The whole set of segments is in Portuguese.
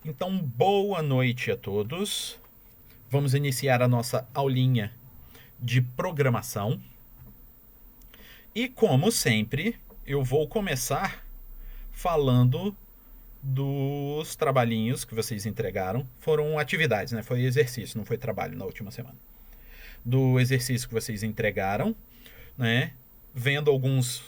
Então, boa noite a todos. Vamos iniciar a nossa aulinha de programação. E, como sempre, eu vou começar falando dos trabalhinhos que vocês entregaram. Foram atividades, né? Foi exercício, não foi trabalho na última semana. Do exercício que vocês entregaram, né? Vendo alguns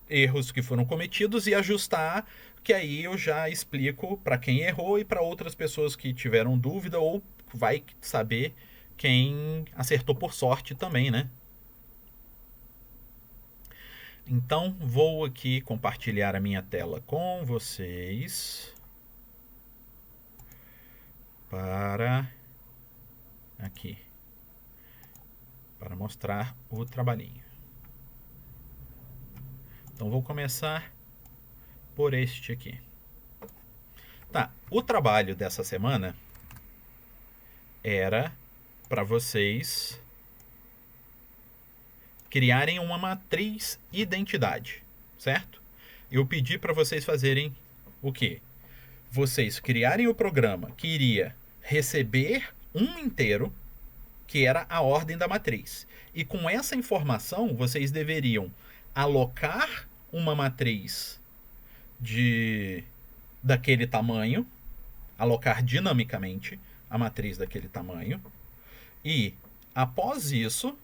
erros que foram cometidos e ajustar, que aí eu já explico para quem errou e para outras pessoas que tiveram dúvida, ou vai saber quem acertou por sorte também, né? Então vou aqui compartilhar a minha tela com vocês para aqui, para mostrar o trabalhinho. Então vou começar por este aqui. Tá, o trabalho dessa semana era para vocês criarem uma matriz identidade, certo? Eu pedi para vocês fazerem o quê? Vocês criarem o programa que iria receber um inteiro, que era a ordem da matriz. E com essa informação, vocês deveriam alocar uma matriz daquele tamanho, alocar dinamicamente a matriz daquele tamanho, e, após isso,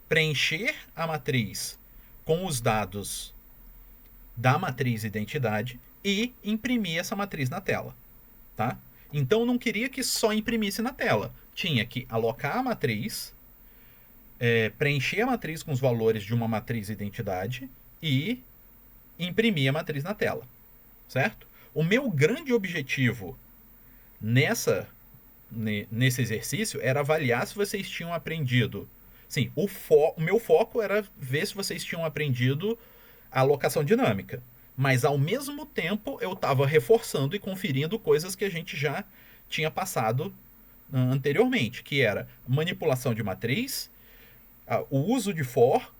preencher a matriz com os dados da matriz identidade e imprimir essa matriz na tela, tá? Então eu não queria que só imprimisse na tela. Tinha que alocar a matriz, preencher a matriz com os valores de uma matriz identidade e imprimir a matriz na tela, certo? O meu grande objetivo nesse exercício era avaliar se vocês tinham aprendido. Sim, o meu foco era ver se vocês tinham aprendido a alocação dinâmica. Mas ao mesmo tempo eu estava reforçando e conferindo coisas que a gente já tinha passado anteriormente, que era manipulação de matriz, o uso de for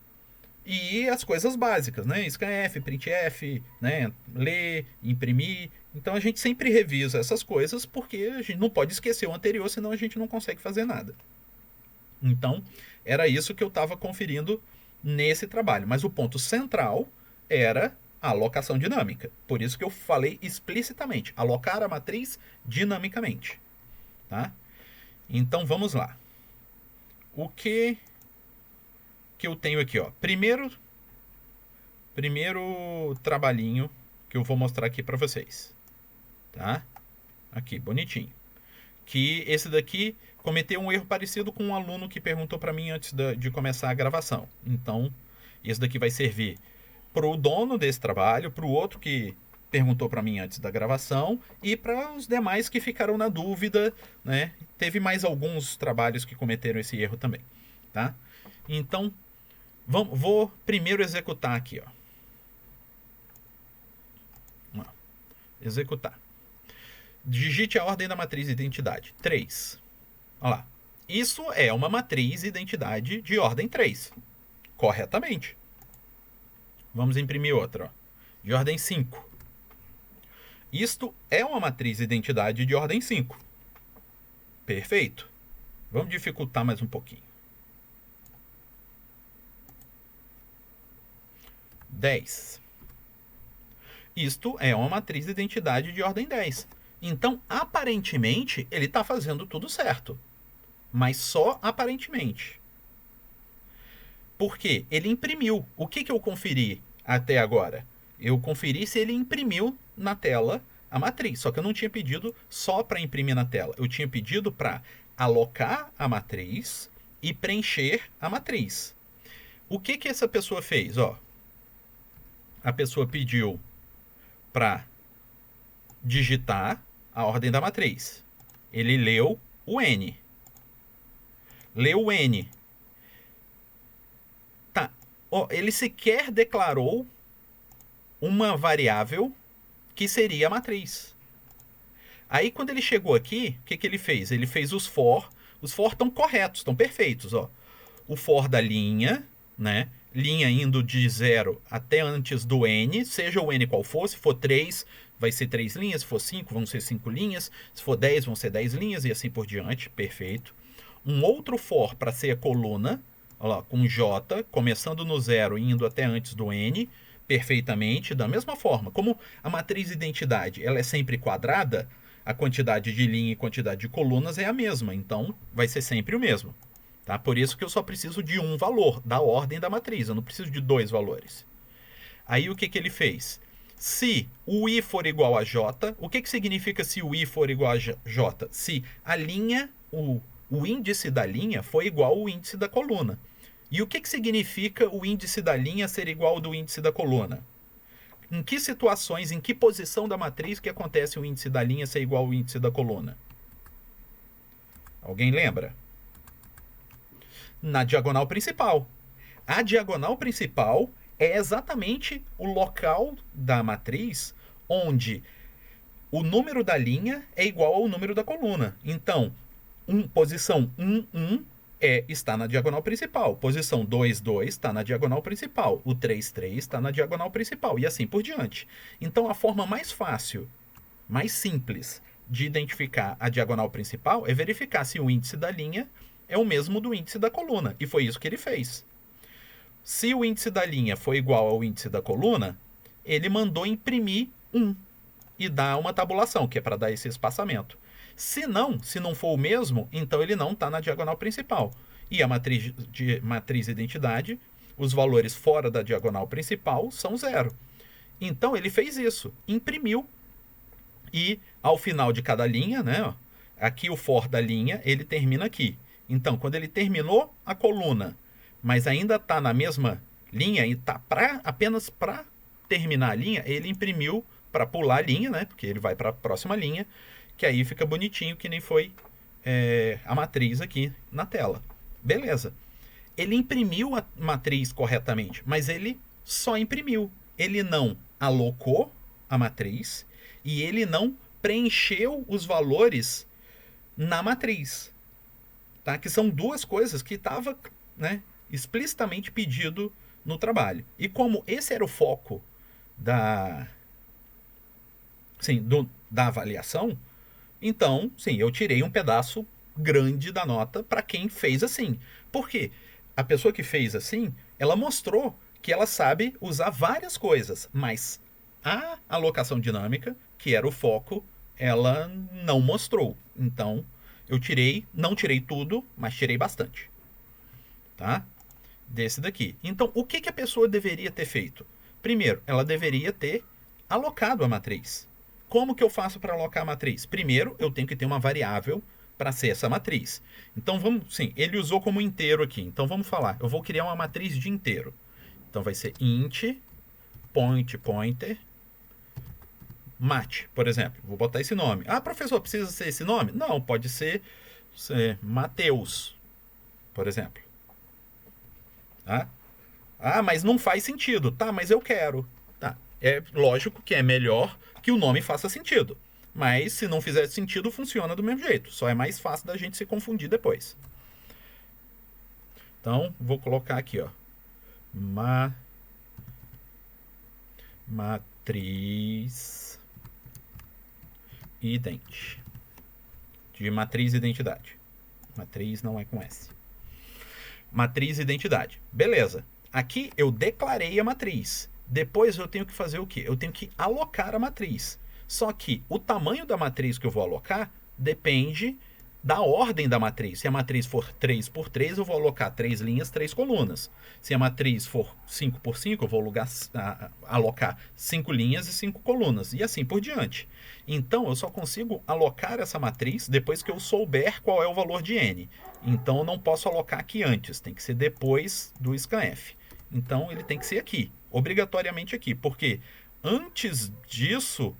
e as coisas básicas, né? scanf, printf, né? Ler, imprimir. Então a gente sempre revisa essas coisas porque a gente não pode esquecer o anterior, senão a gente não consegue fazer nada. Então era isso que eu estava conferindo nesse trabalho. Mas o ponto central era a alocação dinâmica. Por isso que eu falei explicitamente, alocar a matriz dinamicamente. Tá? Então vamos lá. O que eu tenho aqui, ó? Primeiro trabalhinho que eu vou mostrar aqui para vocês, tá? Aqui, bonitinho. Que esse daqui cometeu um erro parecido com um aluno que perguntou para mim antes de começar a gravação. Então, esse daqui vai servir para o dono desse trabalho, para o outro que perguntou para mim antes da gravação e para os demais que ficaram na dúvida, né? Teve mais alguns trabalhos que cometeram esse erro também, tá? Então, vou primeiro executar aqui, ó. Executar. Digite a ordem da matriz identidade. 3. Olha lá. Isso é uma matriz identidade de ordem 3. Corretamente. Vamos imprimir outra, ó. De ordem 5. Isto é uma matriz identidade de ordem 5. Perfeito. Vamos dificultar mais um pouquinho. 10. Isto é uma matriz de identidade de ordem 10. Então, aparentemente, ele está fazendo tudo certo. Mas só aparentemente. Por quê? Ele imprimiu. O que eu conferi até agora? Eu conferi se ele imprimiu na tela a matriz. Só que eu não tinha pedido só para imprimir na tela. Eu tinha pedido para alocar a matriz e preencher a matriz. O que essa pessoa fez? Ó, a pessoa pediu para digitar a ordem da matriz. Ele leu o N. Leu o N. Tá. Ó, ele sequer declarou uma variável que seria a matriz. Aí quando ele chegou aqui, o que ele fez? Ele fez os for. Os for estão corretos, estão perfeitos. Ó. O for da linha, né? Linha indo de 0 até antes do n, seja o n qual for, se for 3, vai ser 3 linhas, se for 5, vão ser 5 linhas, se for 10, vão ser 10 linhas e assim por diante, perfeito. Um outro for para ser a coluna, olha lá, com J, começando no 0 e indo até antes do N, perfeitamente, da mesma forma. Como a matriz identidade ela é sempre quadrada, a quantidade de linha e quantidade de colunas é a mesma, então vai ser sempre o mesmo. Tá? Por isso que eu só preciso de um valor da ordem da matriz, eu não preciso de 2 valores. Aí o que, que ele fez? Se o I for igual a J, o que, que significa se o I for igual a J? Se a linha, o índice da linha for igual ao índice da coluna. E o que, que significa o índice da linha ser igual ao do índice da coluna? Em que situações, em que posição da matriz que acontece o índice da linha ser igual ao índice da coluna? Alguém lembra? Na diagonal principal. A diagonal principal é exatamente o local da matriz onde o número da linha é igual ao número da coluna. Então, posição 1, 1 está na diagonal principal. Posição 2, 2 está na diagonal principal. O 3, 3 está na diagonal principal. E assim por diante. Então, a forma mais fácil, mais simples de identificar a diagonal principal é verificar se o índice da linha é o mesmo do índice da coluna. E foi isso que ele fez. Se o índice da linha for igual ao índice da coluna, ele mandou imprimir 1 e dar uma tabulação, que é para dar esse espaçamento. Se não for o mesmo, então ele não está na diagonal principal. E a matriz identidade, os valores fora da diagonal principal são 0. Então ele fez isso, imprimiu. E ao final de cada linha, né, aqui o for da linha, ele termina aqui. Então, quando ele terminou a coluna, mas ainda está na mesma linha e está apenas para terminar a linha, ele imprimiu para pular a linha, né? Porque ele vai para a próxima linha, que aí fica bonitinho, que nem foi a matriz aqui na tela. Beleza. Ele imprimiu a matriz corretamente, mas ele só imprimiu. Ele não alocou a matriz e ele não preencheu os valores na matriz. Tá? Que são duas coisas que estava, né, explicitamente pedido no trabalho. E como esse era o foco da avaliação, então, sim, eu tirei um pedaço grande da nota para quem fez assim. Por quê? A pessoa que fez assim, ela mostrou que ela sabe usar várias coisas, mas a alocação dinâmica, que era o foco, ela não mostrou. Então, eu não tirei tudo, mas tirei bastante. Tá? Desse daqui. Então, o que a pessoa deveria ter feito? Primeiro, ela deveria ter alocado a matriz. Como que eu faço para alocar a matriz? Primeiro, eu tenho que ter uma variável para ser essa matriz. Então, ele usou como inteiro aqui. Então, vamos falar. Eu vou criar uma matriz de inteiro. Então, vai ser int, pointer, mat, por exemplo. Vou botar esse nome. Ah, professor, precisa ser esse nome? Não, pode ser Mateus, por exemplo. Ah, mas não faz sentido. Tá, mas eu quero. Tá. É lógico que é melhor que o nome faça sentido. Mas se não fizer sentido, funciona do mesmo jeito. Só é mais fácil da gente se confundir depois. Então, vou colocar aqui, ó. Matriz ident. De matriz identidade. Matriz não é com S. Matriz identidade. Beleza. Aqui eu declarei a matriz. Depois eu tenho que fazer o quê? Eu tenho que alocar a matriz. Só que o tamanho da matriz que eu vou alocar depende da ordem da matriz. Se a matriz for 3 por 3, eu vou alocar 3 linhas, 3 colunas. Se a matriz for 5 por 5, eu vou alocar 5 linhas e 5 colunas. E assim por diante. Então, eu só consigo alocar essa matriz depois que eu souber qual é o valor de n. Então, eu não posso alocar aqui antes. Tem que ser depois do scanf. Então, ele tem que ser aqui. Obrigatoriamente aqui. Porque antes disso,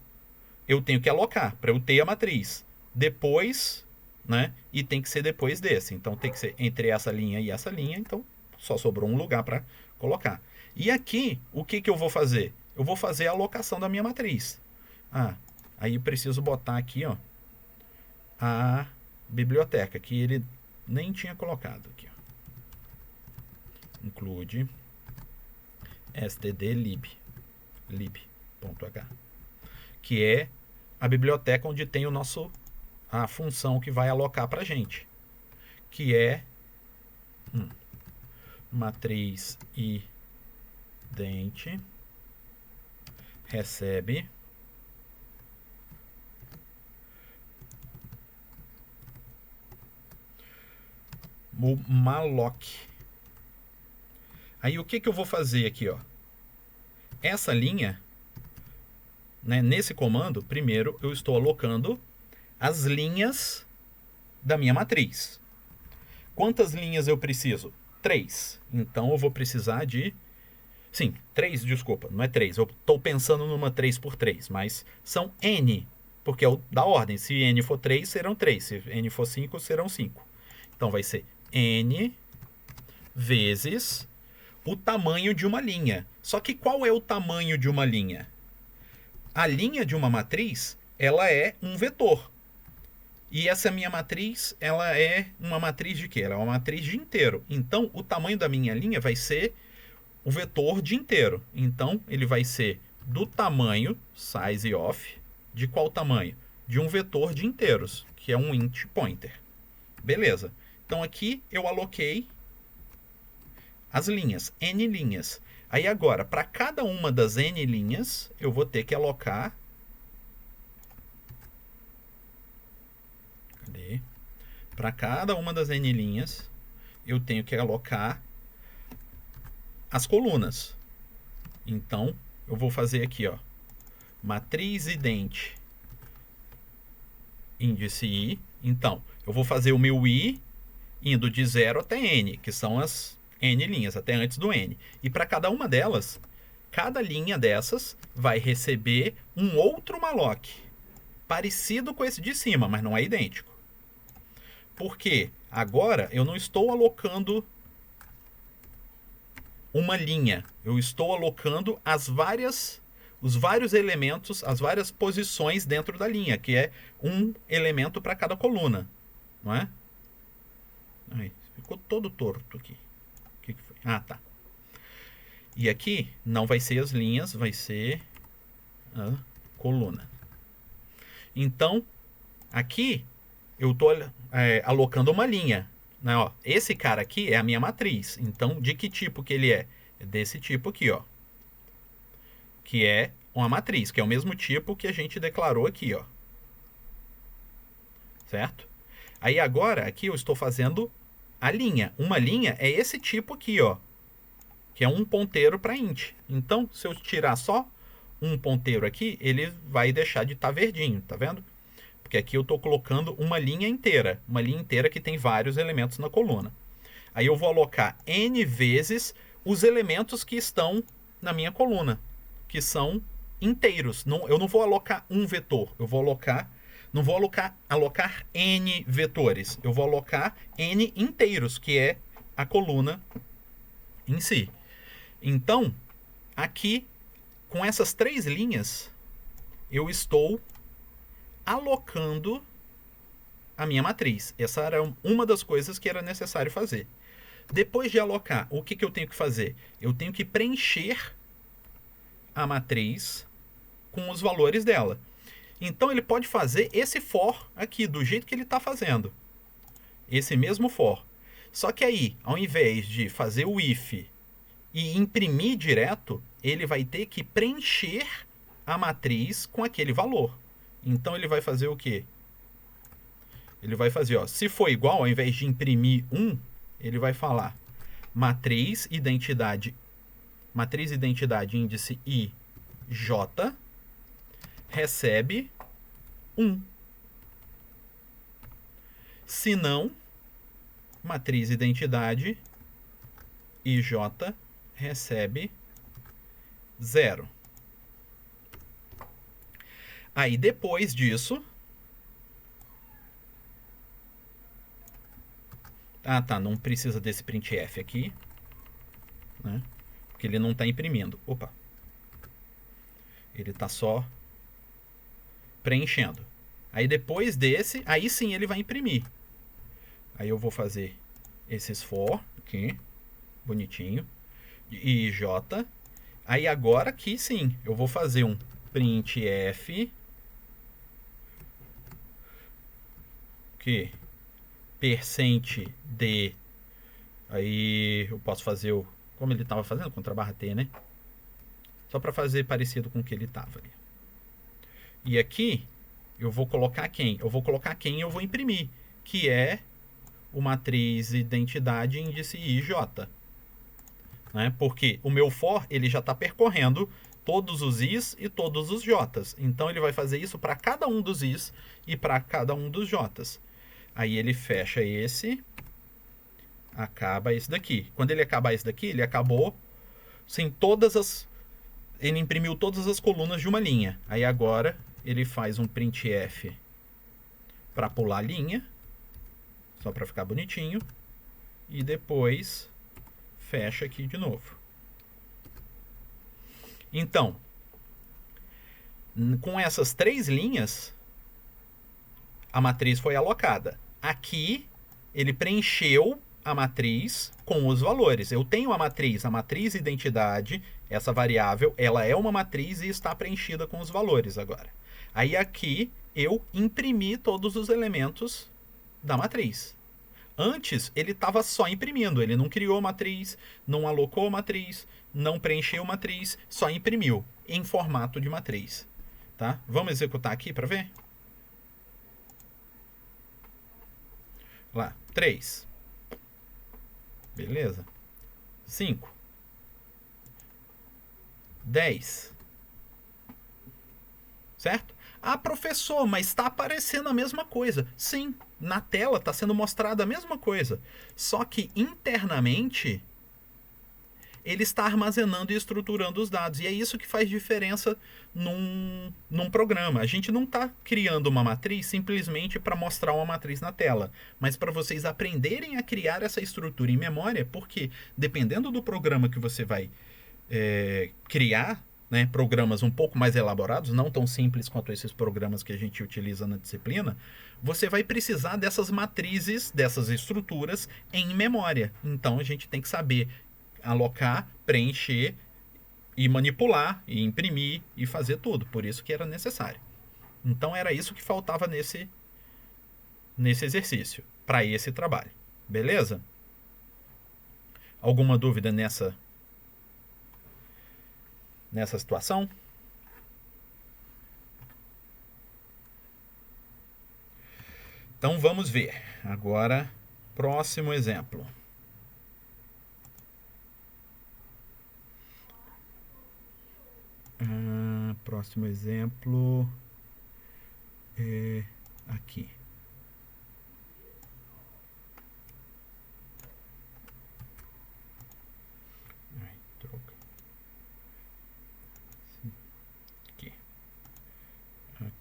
eu tenho que alocar para eu ter a matriz. Depois, né? E tem que ser depois desse. Então, tem que ser entre essa linha e essa linha. Então, só sobrou um lugar para colocar. E aqui, o que eu vou fazer? Eu vou fazer a alocação da minha matriz. Aí eu preciso botar aqui, ó, a biblioteca, que ele nem tinha colocado aqui, ó. Include stdlib, lib.h, que é a biblioteca onde tem a função que vai alocar para a gente, que é matriz ident recebe malloc. Aí o que eu vou fazer aqui, ó? Essa linha, né, nesse comando, primeiro eu estou alocando as linhas da minha matriz. Quantas linhas eu preciso? 3. Então eu vou precisar de... Sim, 3, desculpa, não é 3. Eu estou pensando numa 3 por 3, mas são N, porque é da ordem. Se N for 3, serão 3. Se N for 5, serão 5. Então vai ser N vezes o tamanho de uma linha. Só que qual é o tamanho de uma linha? A linha de uma matriz, ela é um vetor. E essa minha matriz, ela é uma matriz de quê? Ela é uma matriz de inteiro. Então, o tamanho da minha linha vai ser o vetor de inteiro. Então, ele vai ser do tamanho, size of, de qual tamanho? De um vetor de inteiros, que é um int pointer. Beleza. Então, aqui eu aloquei as linhas, N linhas. Aí agora, para cada uma das N linhas, eu vou ter que alocar... Cadê? Para cada uma das N linhas, eu tenho que alocar as colunas. Então, eu vou fazer aqui, ó, matriz ident índice i. Então, eu vou fazer o meu i indo de 0 até n, que são as N linhas, até antes do N. E para cada uma delas, cada linha dessas vai receber um outro malloc, parecido com esse de cima, mas não é idêntico. Porque agora eu não estou alocando uma linha, eu estou alocando os vários elementos, as várias posições dentro da linha, que é um elemento para cada coluna, não é? Ai, ficou todo torto aqui. O que foi? Ah, tá. E aqui não vai ser as linhas, vai ser a coluna. Então, aqui eu estou alocando uma linha, né? Ó, esse cara aqui é a minha matriz. Então, de que tipo que ele é? É desse tipo aqui, ó. Que é uma matriz, que é o mesmo tipo que a gente declarou aqui, ó. Certo? Aí agora, aqui eu estou fazendo a linha. Uma linha é esse tipo aqui, ó, que é um ponteiro para int. Então, se eu tirar só um ponteiro aqui, ele vai deixar de estar verdinho, tá vendo? Porque aqui eu estou colocando uma linha inteira que tem vários elementos na coluna. Aí eu vou alocar n vezes os elementos que estão na minha coluna, que são inteiros. Eu não vou alocar um vetor, eu vou alocar... Não vou alocar n vetores, eu vou alocar n inteiros, que é a coluna em si. Então, aqui, com essas 3 linhas, eu estou alocando a minha matriz. Essa era uma das coisas que era necessário fazer. Depois de alocar, o que eu tenho que fazer? Eu tenho que preencher a matriz com os valores dela. Então, ele pode fazer esse for aqui, do jeito que ele está fazendo. Esse mesmo for. Só que aí, ao invés de fazer o if e imprimir direto, ele vai ter que preencher a matriz com aquele valor. Então, ele vai fazer o quê? Ele vai fazer, ó, se for igual, ao invés de imprimir 1, ele vai falar matriz identidade índice i j recebe 1. Se não, matriz identidade ij recebe 0. Aí depois disso... Ah, tá, não precisa desse printf aqui, né? Porque ele não está imprimindo. Opa. Ele está só preenchendo. Aí depois desse, aí sim ele vai imprimir. Aí eu vou fazer esses for aqui, bonitinho, e j. Aí agora aqui sim, eu vou fazer um printf que %d, aí eu posso fazer o como ele estava fazendo, contra barra T, né? Só para fazer parecido com o que ele estava ali. E aqui eu vou colocar quem? Eu vou colocar quem eu vou imprimir, que é o matriz identidade índice IJ. Né? Porque o meu for ele já está percorrendo todos os Is e todos os Js. Então ele vai fazer isso para cada um dos Is e para cada um dos Js. Aí ele fecha esse, acaba esse daqui. Quando ele acabar esse daqui, ele acabou sem todas as... Ele imprimiu todas as colunas de uma linha. Aí agora ele faz um printf para pular a linha, só para ficar bonitinho, e depois fecha aqui de novo. Então, com essas 3 linhas, a matriz foi alocada. Aqui, ele preencheu a matriz com os valores. Eu tenho a matriz identidade, essa variável, ela é uma matriz e está preenchida com os valores agora. Aí aqui, eu imprimi todos os elementos da matriz. Antes, ele estava só imprimindo, ele não criou matriz, não alocou matriz, não preencheu matriz, só imprimiu em formato de matriz. Tá? Vamos executar aqui para ver? Lá, 3. Beleza. 5. 10. Certo? Ah, professor, mas está aparecendo a mesma coisa. Sim, na tela está sendo mostrada a mesma coisa. Só que internamente ele está armazenando e estruturando os dados. E é isso que faz diferença num programa. A gente não está criando uma matriz simplesmente para mostrar uma matriz na tela, mas para vocês aprenderem a criar essa estrutura em memória, porque dependendo do programa que você vai criar, né, programas um pouco mais elaborados, não tão simples quanto esses programas que a gente utiliza na disciplina, você vai precisar dessas matrizes, dessas estruturas em memória. Então a gente tem que saber alocar, preencher e manipular, e imprimir e fazer tudo. Por isso que era necessário. Então era isso que faltava nesse exercício, para esse trabalho. Beleza? Alguma dúvida nessa situação? Então vamos ver. Agora, próximo exemplo. Próximo exemplo é aqui. Troca.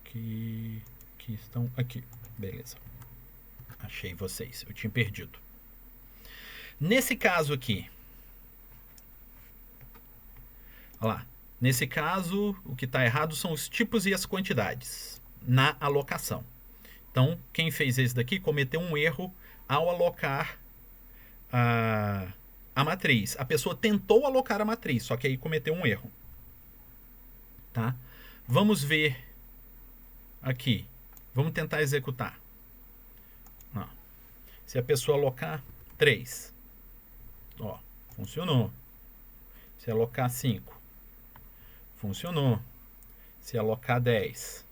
Aqui estão aqui. Beleza. Achei vocês. Eu tinha perdido. Nesse caso aqui. Olha lá. Nesse caso, o que está errado são os tipos e as quantidades na alocação. Então, quem fez esse daqui cometeu um erro ao alocar a matriz. A pessoa tentou alocar a matriz, só que aí cometeu um erro. Tá? Vamos ver aqui. Vamos tentar executar. Ó. Se a pessoa alocar 3, ó, funcionou. Se alocar 5, funcionou. Se alocar 10,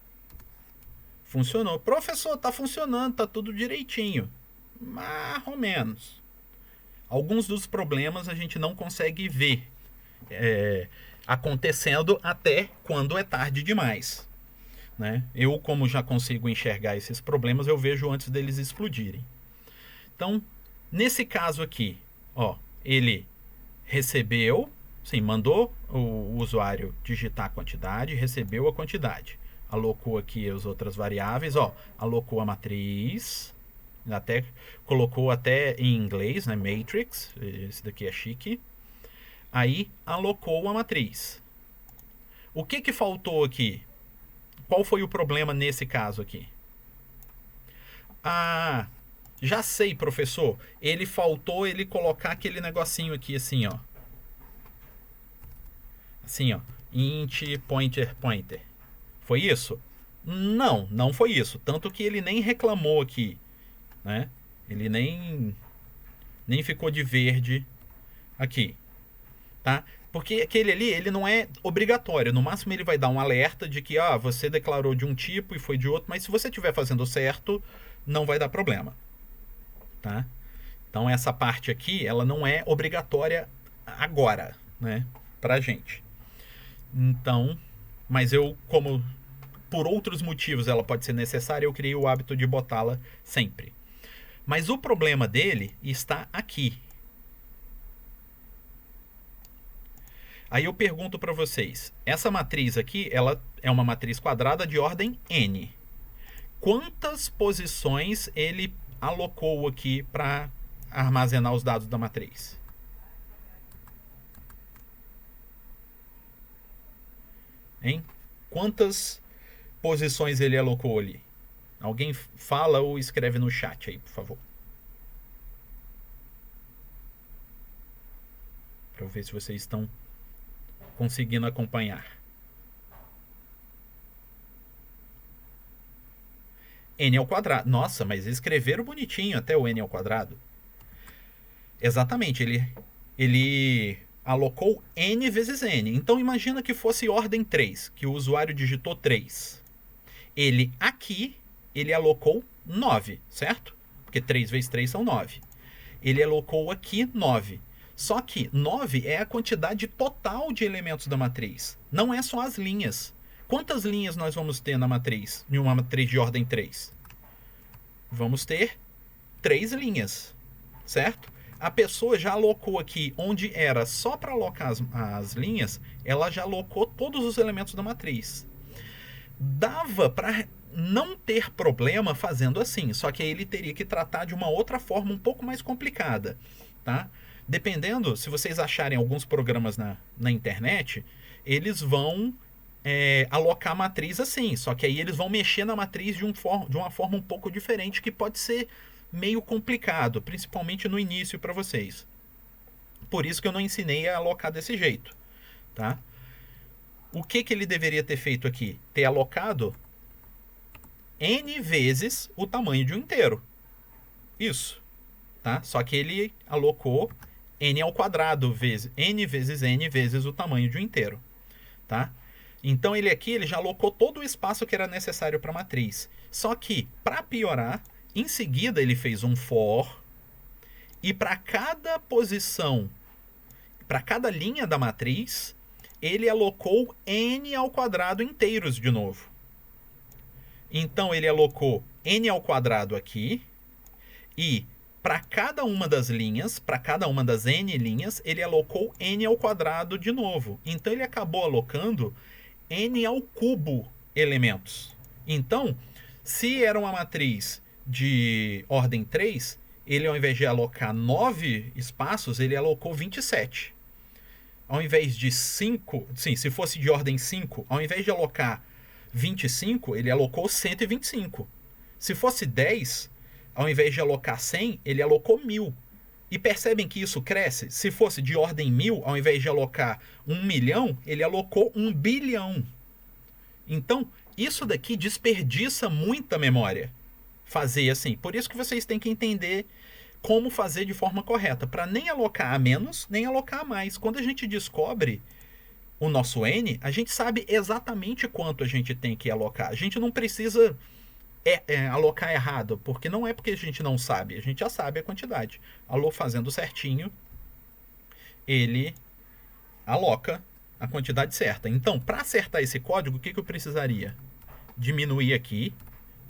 funcionou. Professor, tá funcionando, tá tudo direitinho. Mais ou menos. Alguns dos problemas a gente não consegue ver acontecendo até quando é tarde demais. Né? Eu, como já consigo enxergar esses problemas, eu vejo antes deles explodirem. Então, nesse caso aqui, ó, ele recebeu, sim, mandou o usuário digitar a quantidade, recebeu a quantidade. Alocou aqui as outras variáveis, ó, alocou a matriz, até colocou até em inglês, né, matrix, esse daqui é chique. Aí alocou a matriz. O que faltou aqui? Qual foi o problema nesse caso aqui? Ah, já sei, professor. Ele faltou ele colocar aquele negocinho aqui assim, ó. Assim, ó. Int pointer. Foi isso? Não, não foi isso. Tanto que ele nem reclamou aqui, né? Ele nem ficou de verde aqui, tá? Porque aquele ali, ele não é obrigatório. No máximo ele vai dar um alerta de que você declarou de um tipo e foi de outro, mas se você estiver fazendo certo, não vai dar problema, tá? Então essa parte aqui, ela não é obrigatória agora, né, pra gente. Então, mas eu, como por outros motivos ela pode ser necessária, eu criei o hábito de botá-la sempre. Mas o problema dele está aqui. Aí eu pergunto para vocês, essa matriz aqui, ela é uma matriz quadrada de ordem n. Quantas posições ele alocou aqui para armazenar os dados da matriz? Hein? Quantas posições ele alocou ali? Alguém fala ou escreve no chat aí, por favor. Para eu ver se vocês estão conseguindo acompanhar. N ao quadrado. Nossa, mas escreveram bonitinho até o N ao quadrado. Exatamente, ele alocou N vezes N. Então imagina que fosse ordem 3, que o usuário digitou 3. Ele aqui, ele alocou 9, certo? Porque 3 vezes 3 são 9. Ele alocou aqui 9. Só que 9 é a quantidade total de elementos da matriz. Não é só as linhas. Quantas linhas nós vamos ter na matriz? Em uma matriz de ordem 3? Vamos ter 3 linhas, certo? A pessoa já alocou aqui, onde era só para alocar as linhas, ela já alocou todos os elementos da matriz. Dava para não ter problema fazendo assim, só que aí ele teria que tratar de uma outra forma um pouco mais complicada, tá? Dependendo, se vocês acharem alguns programas na internet, eles vão alocar a matriz assim, só que aí eles vão mexer na matriz de uma forma um pouco diferente, que pode ser meio complicado, principalmente no início para vocês. Por isso que eu não ensinei a alocar desse jeito, tá? O que ele deveria ter feito aqui? Ter alocado n vezes o tamanho de um inteiro. Isso, tá? Só que ele alocou n ao quadrado vezes n vezes n vezes o tamanho de um inteiro, tá? Então ele aqui ele já alocou todo o espaço que era necessário para a matriz. Só que, para piorar, em seguida ele fez um for e para cada posição, para cada linha da matriz, ele alocou n ao quadrado inteiros de novo. Então ele alocou n ao quadrado aqui e para cada uma das linhas, para cada uma das n linhas, ele alocou n ao quadrado de novo. Então ele acabou alocando n ao cubo elementos. Então, se era uma matriz de ordem 3, ele ao invés de alocar 9 espaços, ele alocou 27. Ao invés de 5, sim, se fosse de ordem 5, ao invés de alocar 25, ele alocou 125. Se fosse 10, ao invés de alocar 100, ele alocou 1000. E percebem que isso cresce? Se fosse de ordem 1000, ao invés de alocar 1 milhão, ele alocou 1 bilhão. Então, isso daqui desperdiça muita memória. Fazer assim. Por isso que vocês têm que entender como fazer de forma correta, para nem alocar a menos, nem alocar a mais. Quando a gente descobre o nosso N, a gente sabe exatamente quanto a gente tem que alocar. A gente não precisa alocar errado, porque não é porque a gente não sabe, a gente já sabe a quantidade. Fazendo certinho, ele aloca a quantidade certa. Então, para acertar esse código, o que eu precisaria? Diminuir aqui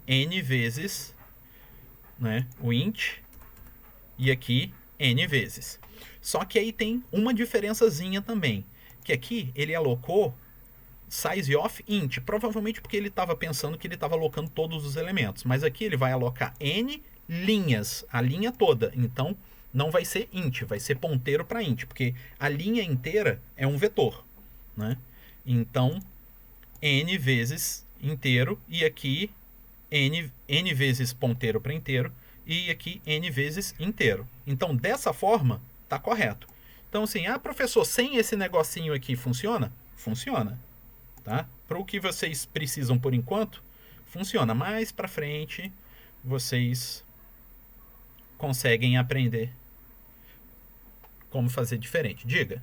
n vezes, né, o int, e aqui n vezes. Só que aí tem uma diferençazinha também, que aqui ele alocou size of int, provavelmente porque ele estava pensando que ele estava alocando todos os elementos, mas aqui ele vai alocar n linhas, a linha toda, então não vai ser int, vai ser ponteiro para int, porque a linha inteira é um vetor, né? Então n vezes inteiro, e aqui n vezes ponteiro para inteiro, e aqui n vezes inteiro. Então dessa forma tá correto. Então assim, professor, sem esse negocinho aqui funciona? Funciona, tá? Para o que vocês precisam por enquanto, funciona. Mais para frente, vocês conseguem aprender como fazer diferente. Diga.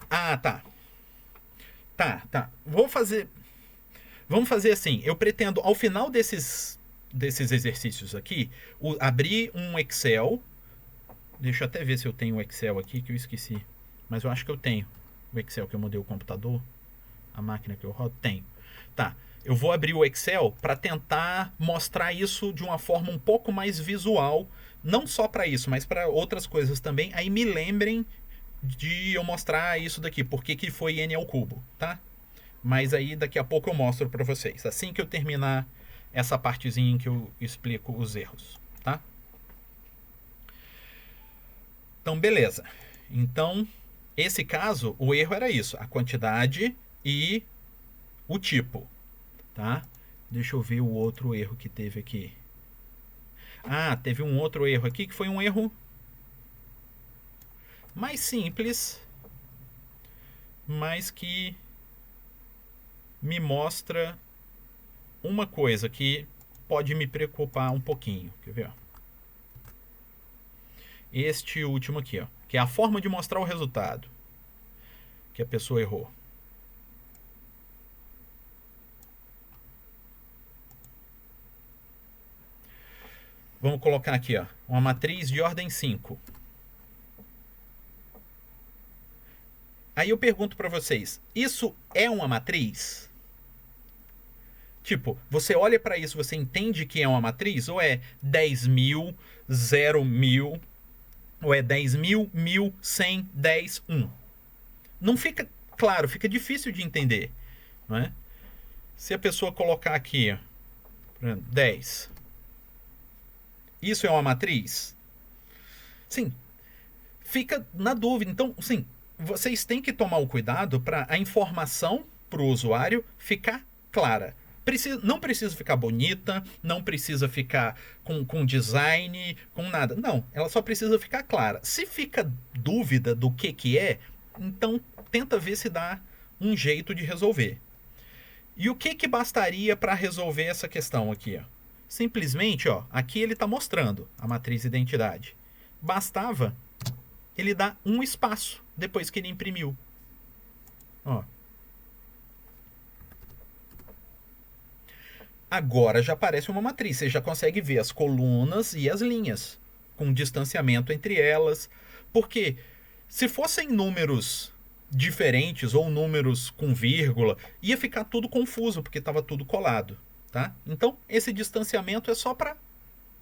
Ah, tá. Tá. Vamos fazer assim. Eu pretendo, ao final desses exercícios aqui, abrir um Excel. Deixa eu até ver se eu tenho o Excel aqui, que eu esqueci. Mas eu acho que eu tenho. O Excel que eu mudei o computador. A máquina que eu rodo. Tenho. Tá. Eu vou abrir o Excel para tentar mostrar isso de uma forma um pouco mais visual. Não só para isso, mas para outras coisas também. Aí me lembrem de eu mostrar isso daqui. Por que foi n ao cubo, tá? Mas aí daqui a pouco eu mostro para vocês. Assim que eu terminar essa partezinha em que eu explico os erros, tá? Então, beleza. Então, esse caso, o erro era isso. A quantidade e o tipo, tá? Deixa eu ver o outro erro que teve aqui. Ah, teve um outro erro aqui que foi um erro mais simples, mas que me mostra uma coisa que pode me preocupar um pouquinho. Quer ver? Este último aqui, ó, que é a forma de mostrar o resultado que a pessoa errou. Vamos colocar aqui, ó, uma matriz de ordem 5. Aí eu pergunto para vocês, isso é uma matriz? Tipo, você olha para isso, você entende que é uma matriz? Ou é 10.000, 0.000, ou é 10.000, 1.000, 100, 10, 1? Não fica claro, fica difícil de entender, não é? Se a pessoa colocar aqui, ó, 10, isso é uma matriz? Sim, fica na dúvida. Então, sim, vocês têm que tomar o cuidado para a informação para o usuário ficar clara. Não precisa ficar bonita, não precisa ficar com design, com nada. Não, ela só precisa ficar clara. Se fica dúvida do que é, então tenta ver se dá um jeito de resolver. E o que bastaria para resolver essa questão aqui? Ó? Simplesmente, ó, aqui ele está mostrando a matriz identidade. Bastava ele dar um espaço depois que ele imprimiu. Ó. Agora já aparece uma matriz. Você já consegue ver as colunas e as linhas, com distanciamento entre elas. Porque se fossem números diferentes ou números com vírgula, ia ficar tudo confuso, porque estava tudo colado. Tá? Então, esse distanciamento é só para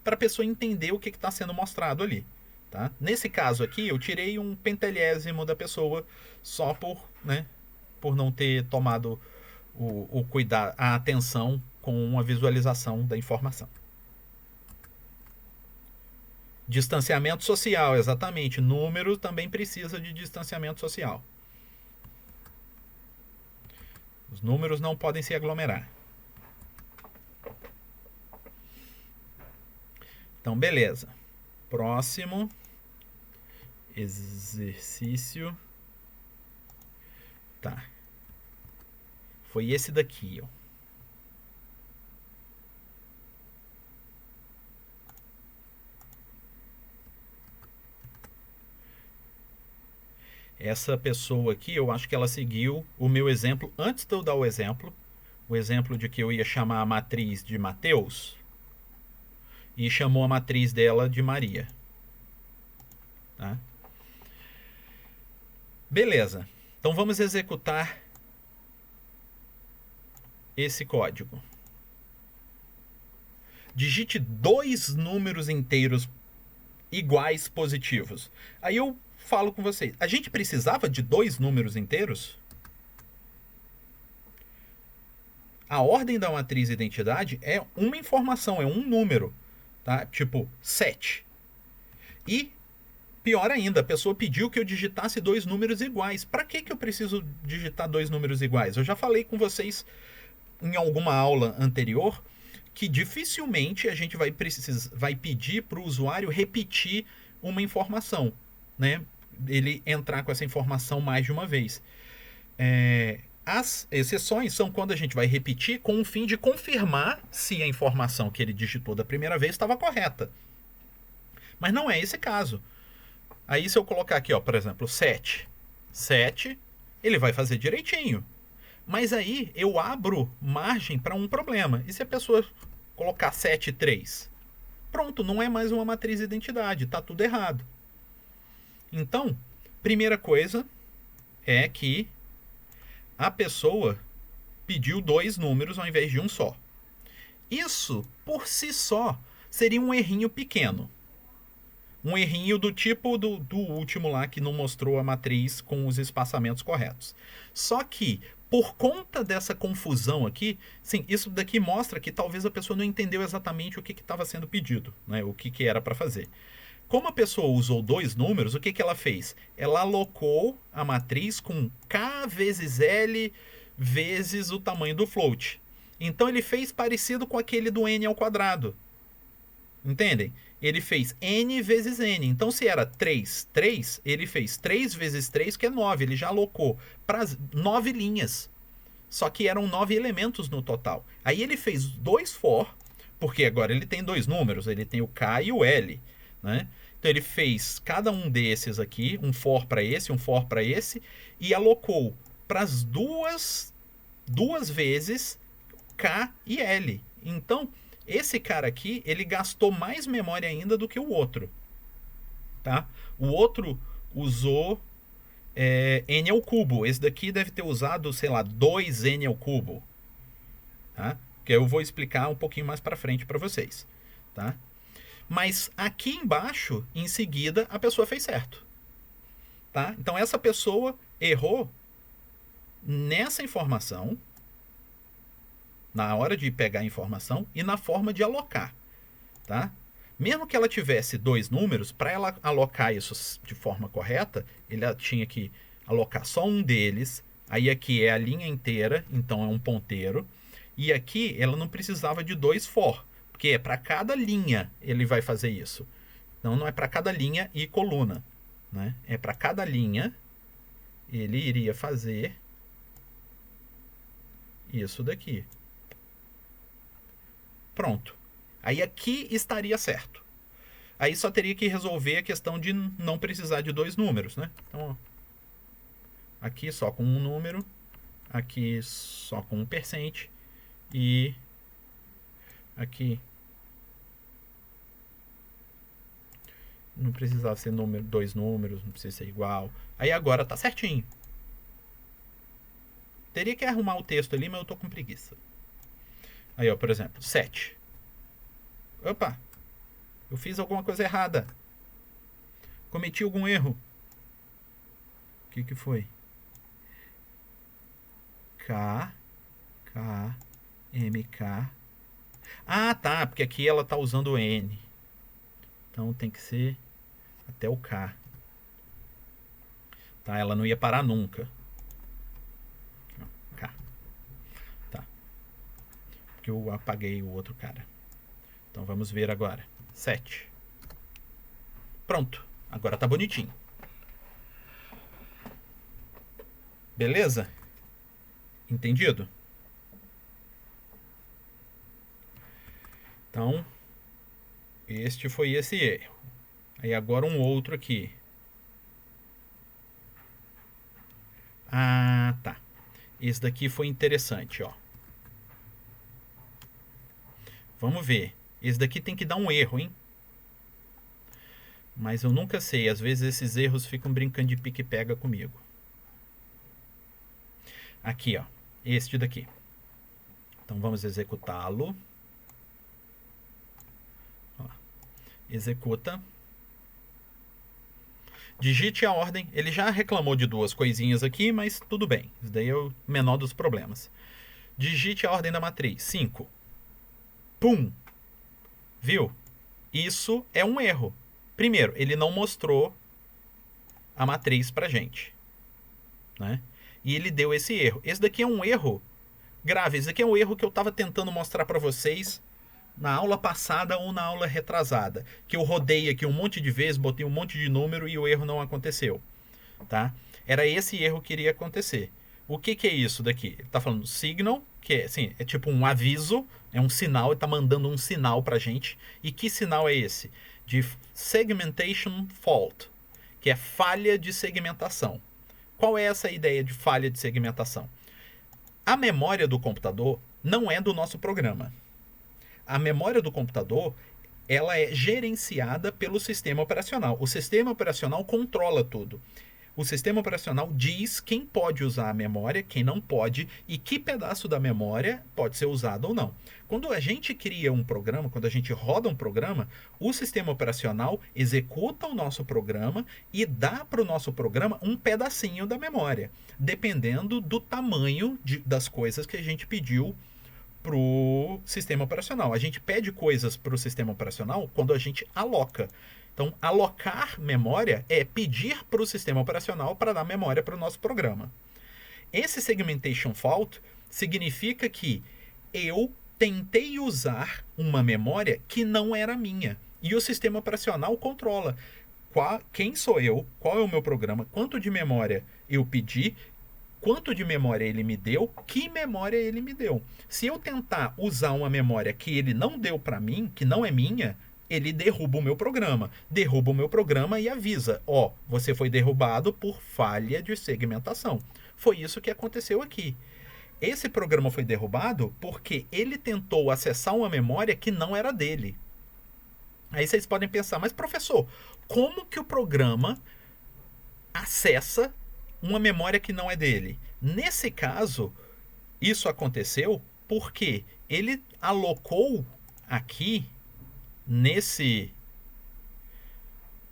a pessoa entender o que está sendo mostrado ali. Tá? Nesse caso aqui, eu tirei um pentelésimo da pessoa só por não ter tomado o cuidado, a atenção com a visualização da informação. Distanciamento social, exatamente. Número também precisa de distanciamento social. Os números não podem se aglomerar. Então, beleza. Próximo exercício. Tá. Foi esse daqui, ó. Essa pessoa aqui, eu acho que ela seguiu o meu exemplo antes de eu dar o exemplo de que eu ia chamar a matriz de Mateus, e chamou a matriz dela de Maria. Tá? Beleza. Então vamos executar esse código. Digite 2 números inteiros iguais positivos. Aí eu falo com vocês. A gente precisava de 2 números inteiros? A ordem da matriz identidade é uma informação, é um número. Tá? Tipo 7. E, pior ainda, a pessoa pediu que eu digitasse 2 números iguais. Para que eu preciso digitar 2 números iguais? Eu já falei com vocês em alguma aula anterior que dificilmente a gente vai pedir para o usuário repetir uma informação, né? Ele entrar com essa informação mais de uma vez. As exceções são quando a gente vai repetir com o fim de confirmar se a informação que ele digitou da primeira vez estava correta. Mas não é esse caso. Aí se eu colocar aqui, ó, por exemplo, 7, ele vai fazer direitinho. Mas aí eu abro margem para um problema. E se a pessoa colocar 7, 3? Pronto, não é mais uma matriz de identidade, está tudo errado. Então, primeira coisa é que a pessoa pediu 2 números ao invés de um só. Isso, por si só, seria um errinho pequeno. Um errinho do tipo do último lá que não mostrou a matriz com os espaçamentos corretos. Só que, por conta dessa confusão aqui, sim, isso daqui mostra que talvez a pessoa não entendeu exatamente o que estava sendo pedido, né? O que era para fazer. Como a pessoa usou 2 números, o que ela fez? Ela alocou a matriz com K vezes L vezes o tamanho do float. Então ele fez parecido com aquele do N ao quadrado. Entendem? Ele fez N vezes N. Então se era 3, ele fez 3 vezes 3, que é 9. Ele já alocou para 9 linhas. Só que eram 9 elementos no total. Aí ele fez 2 for, porque agora ele tem 2 números. Ele tem o K e o L, né? Então ele fez cada um desses aqui, um for para esse, um for para esse, e alocou para as duas vezes K e L. Então, esse cara aqui, ele gastou mais memória ainda do que o outro. Tá? O outro usou N ao cubo. Esse daqui deve ter usado, sei lá, 2N ao cubo. Tá? Que eu vou explicar um pouquinho mais para frente para vocês. Tá? Mas aqui embaixo, em seguida, a pessoa fez certo. Tá? Então essa pessoa errou nessa informação, na hora de pegar a informação e na forma de alocar. Tá? Mesmo que ela tivesse 2 números, para ela alocar isso de forma correta, ela tinha que alocar só um deles. Aí aqui é a linha inteira, então é um ponteiro. E aqui ela não precisava de 2 for, porque é para cada linha ele vai fazer isso. Então não é para cada linha e coluna, né? É para cada linha ele iria fazer isso daqui. Pronto. Aí aqui estaria certo. Aí só teria que resolver a questão de não precisar de 2 números, né? Então, ó, aqui só com um número, aqui só com 1% e aqui não precisava ser 2 números, não precisa ser igual. Aí agora tá certinho. Teria que arrumar o texto ali, mas eu tô com preguiça. Aí, ó, por exemplo, 7. Opa! Eu fiz alguma coisa errada. Cometi algum erro. O que foi? K, M, K. Ah, tá, porque aqui ela tá usando N. Então tem que ser até o K. Tá, ela não ia parar nunca. K. Tá. Porque eu apaguei o outro cara. Então vamos ver agora. 7. Pronto. Agora tá bonitinho. Beleza? Entendido? Então, este foi esse erro. Aí agora um outro aqui. Ah, tá. Esse daqui foi interessante, ó. Vamos ver. Esse daqui tem que dar um erro, hein? Mas eu nunca sei. Às vezes esses erros ficam brincando de pique-pega comigo. Aqui, ó. Este daqui. Então vamos executá-lo. Executa. Digite a ordem. Ele já reclamou de 2 coisinhas aqui, mas tudo bem. Isso daí é o menor dos problemas. Digite a ordem da matriz. 5. Pum! Viu? Isso é um erro. Primeiro, ele não mostrou a matriz pra gente, né? E ele deu esse erro. Esse daqui é um erro grave. Esse daqui é um erro que eu estava tentando mostrar para vocês na aula passada ou na aula retrasada, que eu rodei aqui um monte de vezes, botei um monte de número e o erro não aconteceu, tá? Era esse erro que iria acontecer. O que é isso daqui? Ele está falando signal, que é, assim, é tipo um aviso, é um sinal, ele está mandando um sinal para a gente. E que sinal é esse? De segmentation fault, que é falha de segmentação. Qual é essa ideia de falha de segmentação? A memória do computador não é do nosso programa. A memória do computador, ela é gerenciada pelo sistema operacional. O sistema operacional controla tudo. O sistema operacional diz quem pode usar a memória, quem não pode, e que pedaço da memória pode ser usado ou não. Quando a gente cria um programa, quando a gente roda um programa, o sistema operacional executa o nosso programa e dá para o nosso programa um pedacinho da memória, dependendo do tamanho das coisas que a gente pediu para o sistema operacional. A gente pede coisas para o sistema operacional quando a gente aloca. Então, alocar memória é pedir para o sistema operacional para dar memória para o nosso programa. Esse segmentation fault significa que eu tentei usar uma memória que não era minha. E o sistema operacional controla quem sou eu, qual é o meu programa, quanto de memória eu pedi, quanto de memória ele me deu, que memória ele me deu. Se eu tentar usar uma memória que ele não deu para mim, que não é minha, ele derruba o meu programa. Derruba o meu programa e avisa: ó, você foi derrubado por falha de segmentação. Foi isso que aconteceu aqui. Esse programa foi derrubado porque ele tentou acessar uma memória que não era dele. Aí vocês podem pensar, mas professor, como que o programa acessa uma memória que não é dele? Nesse caso, isso aconteceu porque ele alocou aqui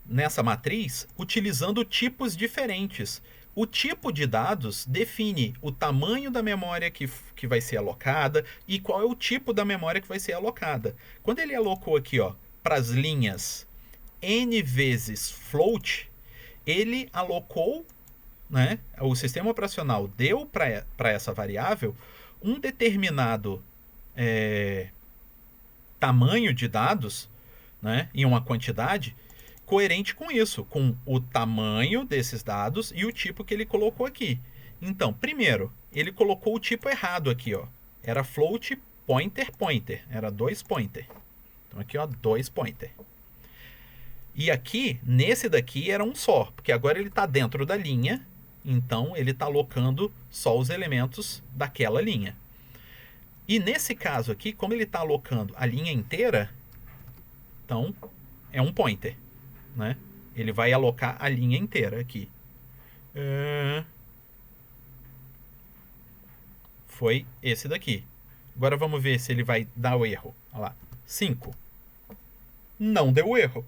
nessa matriz utilizando tipos diferentes. O tipo de dados define o tamanho da memória que vai ser alocada e qual é o tipo da memória que vai ser alocada. Quando ele alocou aqui, ó, para as linhas n vezes float, ele alocou, né, o sistema operacional deu para essa variável um determinado tamanho de dados, né, em uma quantidade coerente com isso, com o tamanho desses dados e o tipo que ele colocou aqui. Então, primeiro, ele colocou o tipo errado aqui, ó. Era float pointer, era 2 pointer. Então aqui, ó, 2 pointer. E aqui, nesse daqui, era um só, porque agora ele está dentro da linha, então ele está alocando só os elementos daquela linha. E nesse caso aqui, como ele está alocando a linha inteira, então é um pointer, né? Ele vai alocar a linha inteira aqui. Foi esse daqui. Agora vamos ver se ele vai dar o erro. Olha lá, 5. Não deu erro.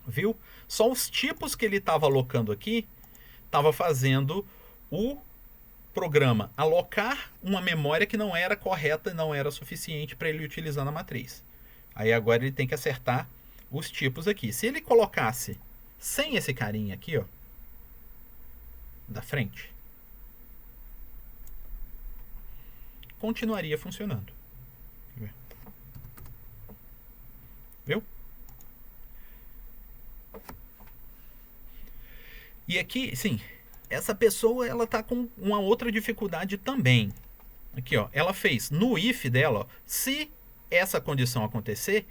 Viu? Só os tipos que ele estava alocando aqui estava fazendo o programa alocar uma memória que não era correta, não era suficiente para ele utilizar na matriz. Aí agora ele tem que acertar os tipos aqui. Se ele colocasse sem esse carinha aqui, ó, da frente, continuaria funcionando. Viu? E aqui, sim, essa pessoa ela tá com uma outra dificuldade também. Aqui, ó, ela fez no if dela, ó, se essa condição acontecer,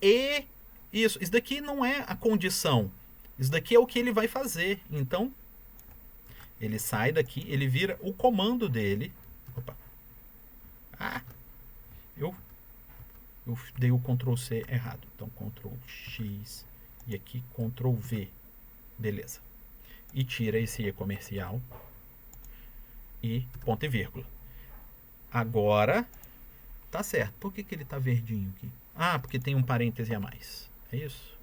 e isso daqui não é a condição. Isso daqui é o que ele vai fazer. Então, ele sai daqui, ele vira o comando dele. Opa. Eu dei o Ctrl C errado. Então, Ctrl X e aqui Ctrl V. Beleza. E tira esse E comercial e ponto e vírgula. Agora tá certo. Por que ele tá verdinho aqui? Ah, porque tem um parêntese a mais. É isso?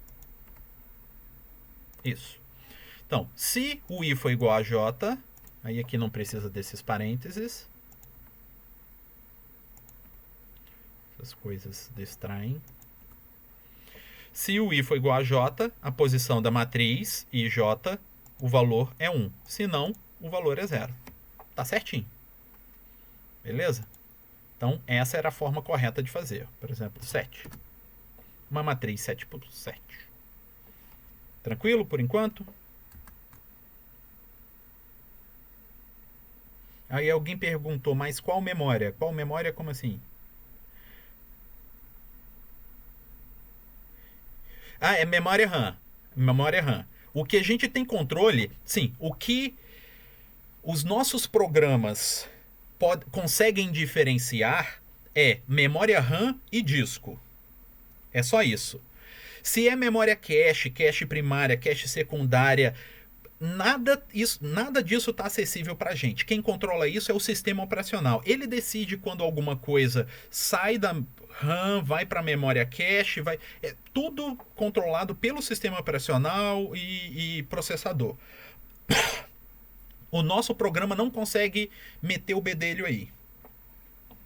Isso. Então, se o I for igual a J, aí aqui não precisa desses parênteses. Essas coisas distraem. Se o I for igual a J, a posição da matriz IJ, o valor é 1. Se não, o valor é 0. Tá certinho. Beleza? Então, essa era a forma correta de fazer. Por exemplo, 7. Uma matriz 7 por 7. Tranquilo por enquanto? Aí alguém perguntou, mas qual memória? Qual memória, como assim? Ah, é memória RAM. Memória RAM. O que a gente tem controle, sim, o que os nossos programas conseguem diferenciar é memória RAM e disco. É só isso. Se é memória cache, cache primária, cache secundária, nada disso está acessível para a gente. Quem controla isso é o sistema operacional. Ele decide quando alguma coisa sai da RAM, vai para a memória cache, é tudo controlado pelo sistema operacional e processador. O nosso programa não consegue meter o bedelho aí,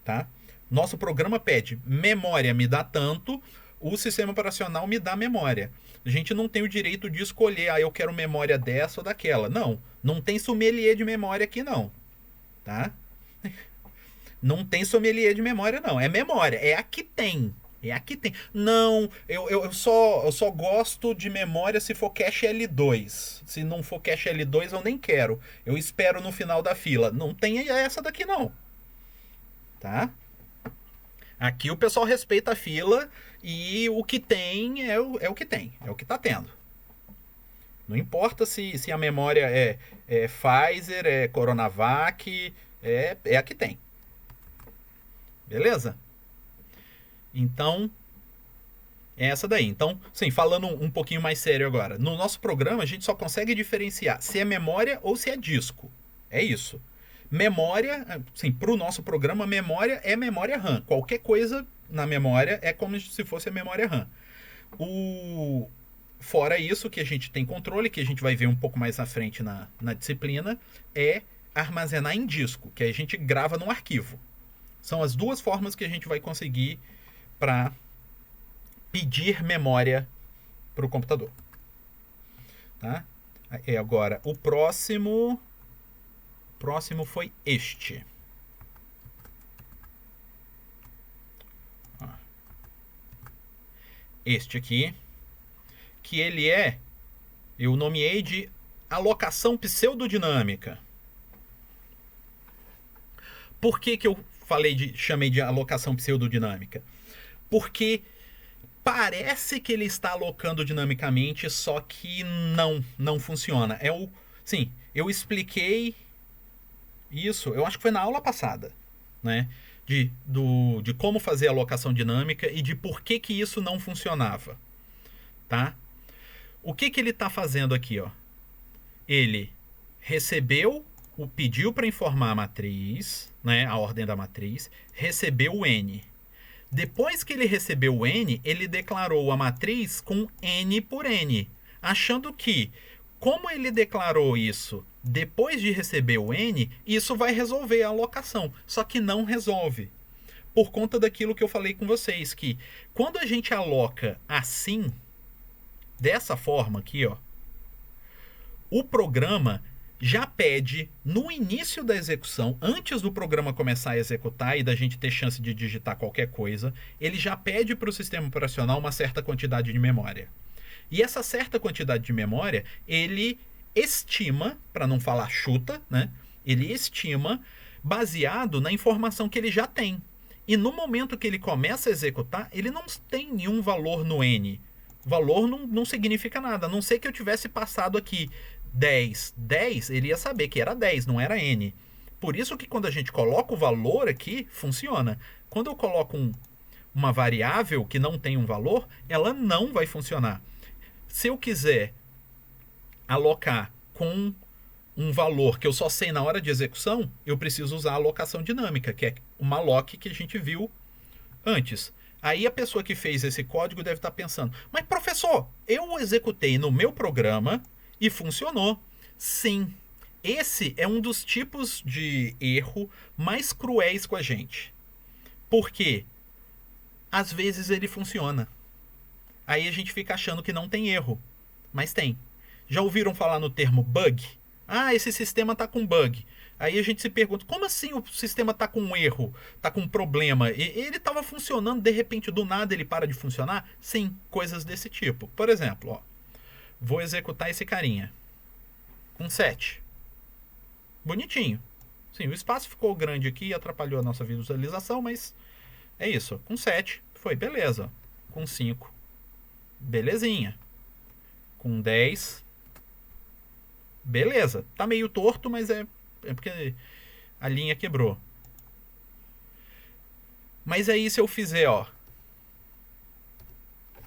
tá? Nosso programa pede memória me dá tanto, o sistema operacional me dá memória. A gente não tem o direito de escolher, eu quero memória dessa ou daquela. Não tem sommelier de memória aqui não, tá? Não tem sommelier de memória não, é memória, é a que tem. É a que tem. Não, eu só gosto de memória se for cache L2. Se não for cache L2, eu nem quero. Eu espero no final da fila. Não tem essa daqui não, tá? Aqui o pessoal respeita a fila e o que tem é o que tem, é o que tá tendo. Não importa se a memória é Pfizer, é Coronavac, é a que tem. Beleza? Então, é essa daí. Então, sim, falando um pouquinho mais sério agora. No nosso programa, a gente só consegue diferenciar se é memória ou se é disco. É isso. Memória, sim, para o nosso programa, memória é memória RAM. Qualquer coisa na memória é como se fosse a memória RAM. Fora isso, que a gente tem controle, que a gente vai ver um pouco mais à frente na disciplina, é armazenar em disco, que a gente grava num arquivo. São as duas formas que a gente vai conseguir para pedir memória para o computador. Tá? Agora, o próximo foi este. Este aqui, que ele eu nomeei de alocação pseudodinâmica. Por que eu chamei de alocação pseudodinâmica? Porque parece que ele está alocando dinamicamente, só que não funciona. Sim, eu expliquei isso, eu acho que foi na aula passada, né? De como fazer a alocação dinâmica e de por que isso não funcionava, tá? O que ele está fazendo aqui, ó? Ele pediu para informar a matriz, né? A ordem da matriz, recebeu o N. Depois que ele recebeu o N, ele declarou a matriz com N por N, achando que, como ele declarou isso depois de receber o N, isso vai resolver a alocação. Só que não resolve. Por conta daquilo que eu falei com vocês, que quando a gente aloca assim, dessa forma aqui, ó, o programa já pede no início da execução, antes do programa começar a executar e da gente ter chance de digitar qualquer coisa, ele já pede para o sistema operacional uma certa quantidade de memória. E essa certa quantidade de memória, ele estima, para não falar chuta, né? Ele estima baseado na informação que ele já tem. E no momento que ele começa a executar, ele não tem nenhum valor no N. Valor não significa nada, a não ser que eu tivesse passado aqui 10, ele ia saber que era 10, não era N. Por isso que quando a gente coloca o valor aqui, funciona. Quando eu coloco uma variável que não tem um valor, ela não vai funcionar. Se eu quiser alocar com um valor que eu só sei na hora de execução, eu preciso usar a alocação dinâmica, que é uma lock que a gente viu antes. Aí a pessoa que fez esse código deve estar pensando, mas professor, eu executei no meu programa e funcionou. Sim, esse é um dos tipos de erro mais cruéis com a gente. Por quê? Às vezes ele funciona. Aí a gente fica achando que não tem erro, mas tem. Já ouviram falar no termo bug? Ah, esse sistema está com bug. Aí a gente se pergunta, como assim o sistema está com um erro, está com um problema? Ele estava funcionando, de repente, do nada ele para de funcionar? Sim, coisas desse tipo. Por exemplo, ó, vou executar esse carinha com 7. Bonitinho. Sim, o espaço ficou grande aqui e atrapalhou a nossa visualização, mas é isso. Com 7 foi beleza. Com 5, belezinha. Com 10, beleza. Tá meio torto, mas é porque a linha quebrou. Mas aí se eu fizer, ó,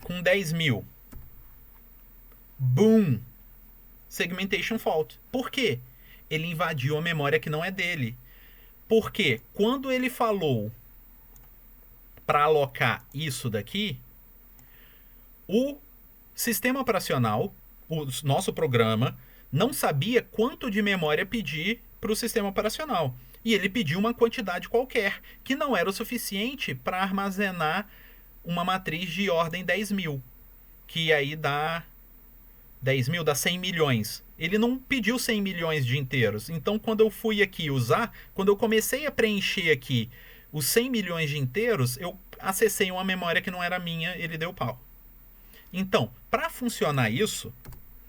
com 10 mil, boom, segmentation fault. Por quê? Ele invadiu a memória que não é dele. Porque quando ele falou para alocar isso daqui, o sistema operacional, o nosso programa, não sabia quanto de memória pedir para o sistema operacional. E ele pediu uma quantidade qualquer, que não era o suficiente para armazenar uma matriz de ordem 10 mil. Que aí dá 10 mil, dá 100 milhões. Ele não pediu 100 milhões de inteiros. Então, quando eu fui aqui usar, quando eu comecei a preencher aqui os 100 milhões de inteiros, eu acessei uma memória que não era minha, ele deu pau. Então, para funcionar isso,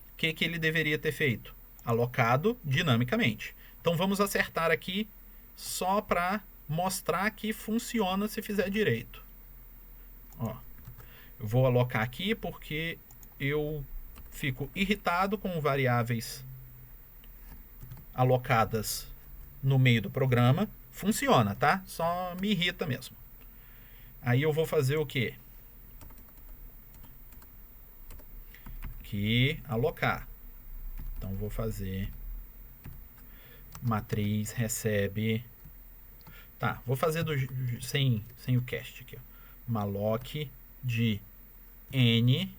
o que ele deveria ter feito? Alocado dinamicamente. Então, vamos acertar aqui só para mostrar que funciona se fizer direito. Ó, eu vou alocar aqui porque eu fico irritado com variáveis alocadas no meio do programa. Funciona, tá? Só me irrita mesmo. Aí eu vou fazer o quê? Aqui, alocar. Então vou fazer matriz recebe. Tá, vou fazer sem o cast aqui, ó. Malloc de n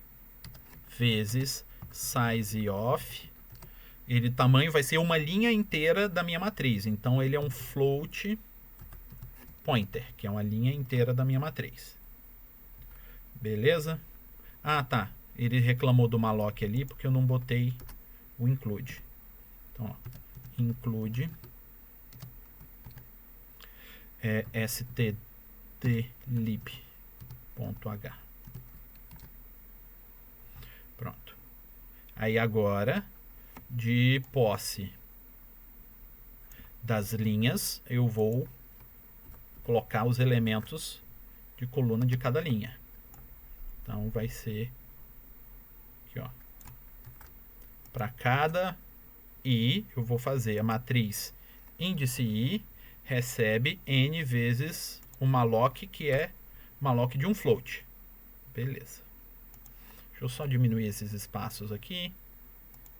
vezes size of. Ele tamanho vai ser uma linha inteira da minha matriz. Então ele é um float pointer, que é uma linha inteira da minha matriz. Beleza? Ah, tá. Ele reclamou do malloc ali porque eu não botei o include. Então, ó, include stdlib.h. Pronto. Aí agora, de posse das linhas, eu vou colocar os elementos de coluna de cada linha. Então vai ser aqui, ó. Para cada i, eu vou fazer a matriz índice i recebe n vezes o malloc, que é malloc de um float. Beleza. Deixa eu só diminuir esses espaços aqui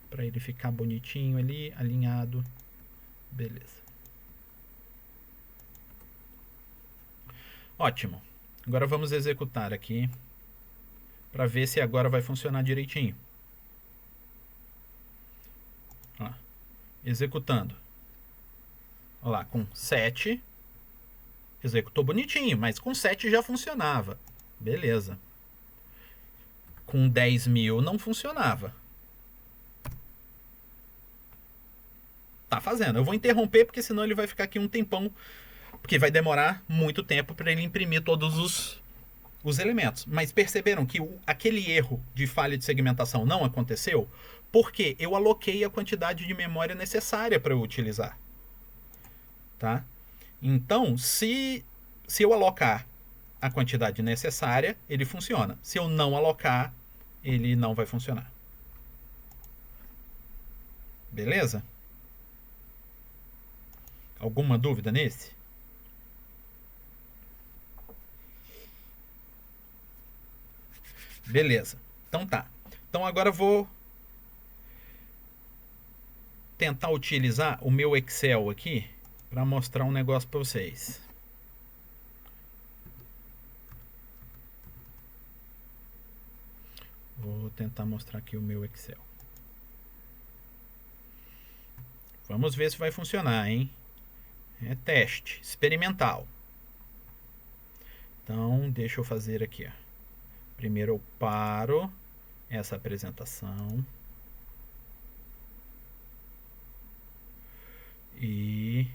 para ele ficar bonitinho ali, alinhado. Beleza. Ótimo. Agora vamos executar aqui para ver se agora vai funcionar direitinho. Ó, executando. Olha lá, com 7 executou bonitinho, mas com 7 já funcionava. Beleza. Com 10 mil não funcionava. Tá fazendo. Eu vou interromper porque senão ele vai ficar aqui um tempão, porque vai demorar muito tempo para ele imprimir todos os elementos. Mas perceberam que aquele erro de falha de segmentação não aconteceu porque eu aloquei a quantidade de memória necessária para eu utilizar. Tá? Então, se eu alocar a quantidade necessária, ele funciona. Se eu não alocar, ele não vai funcionar. Beleza? Alguma dúvida nesse? Beleza. Então tá. Então agora eu vou tentar utilizar o meu Excel aqui para mostrar um negócio para vocês. Vou tentar mostrar aqui o meu Excel. Vamos ver se vai funcionar, hein? É teste experimental. Então, deixa eu fazer aqui, ó. Primeiro eu paro essa apresentação. E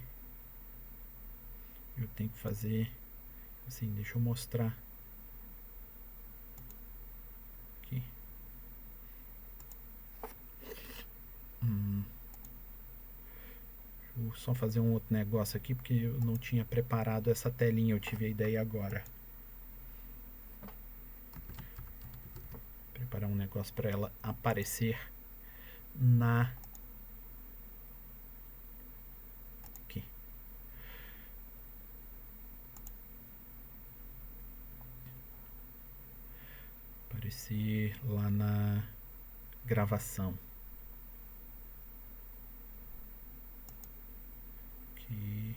eu tenho que fazer assim, deixa eu mostrar aqui. Vou só fazer um outro negócio aqui, porque eu não tinha preparado essa telinha, eu tive a ideia agora. Preparar um negócio para ela aparecer na... aqui. Aparecer lá na gravação. Aqui.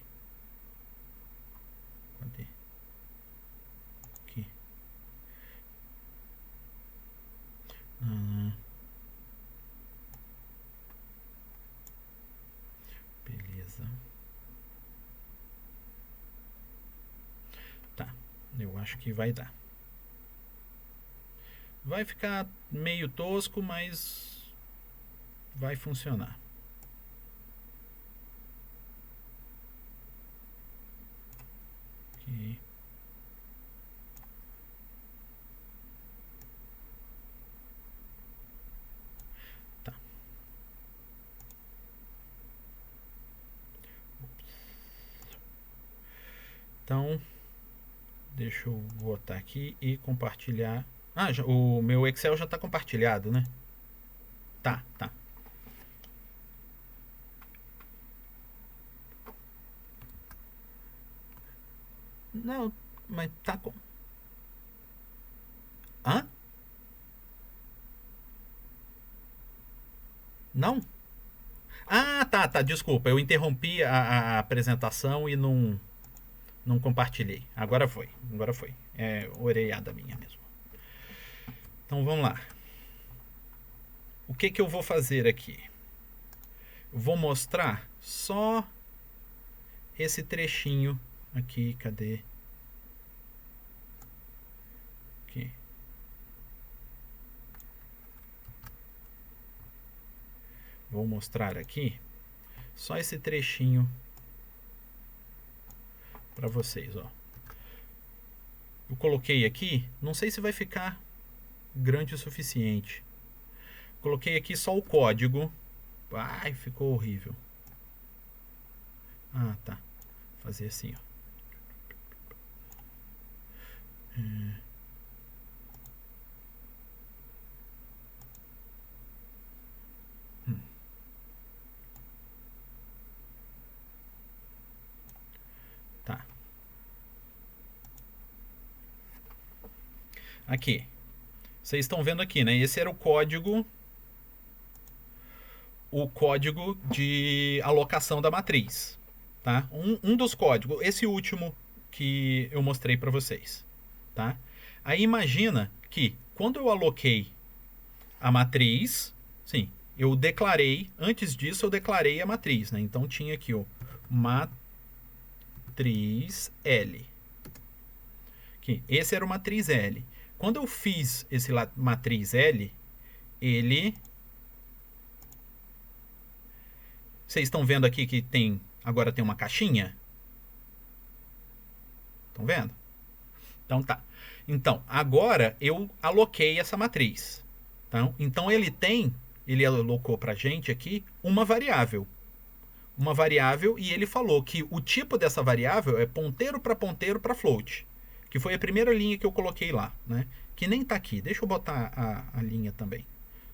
Cadê? Aqui. Beleza. Tá, eu acho que vai dar. Vai ficar meio tosco, mas vai funcionar. Aqui. Tá. Então, deixa eu botar aqui e compartilhar. Ah, já, o meu Excel já está compartilhado, né? Tá, tá. Não, mas tá com... Hã? Não? Ah, tá, tá, desculpa. Eu interrompi a apresentação e não compartilhei. Agora foi, agora foi. É orelhada minha mesmo. Então vamos lá. O que eu vou fazer aqui? Eu vou mostrar só esse trechinho aqui. Cadê? Aqui. Vou mostrar aqui só esse trechinho para vocês, ó. Eu coloquei aqui, não sei se vai ficar grande o suficiente. Coloquei aqui só o código. Ai, ficou horrível. Ah, tá. Vou fazer assim, ó. Tá. Aqui. Vocês estão vendo aqui, né? Esse era o código de alocação da matriz, tá? Um dos códigos, esse último que eu mostrei para vocês, tá? Aí imagina que quando eu aloquei a matriz, sim, eu declarei, antes disso eu declarei a matriz, né? Então tinha aqui o matriz L. Aqui, esse era o matriz L. Quando eu fiz esse matriz L, ele... Vocês estão vendo aqui que agora tem uma caixinha? Estão vendo? Então tá. Então, agora eu aloquei essa matriz. Então ele alocou pra gente aqui uma variável. Uma variável, e ele falou que o tipo dessa variável é ponteiro para float. Que foi a primeira linha que eu coloquei lá, né? Que nem tá aqui. Deixa eu botar a linha também.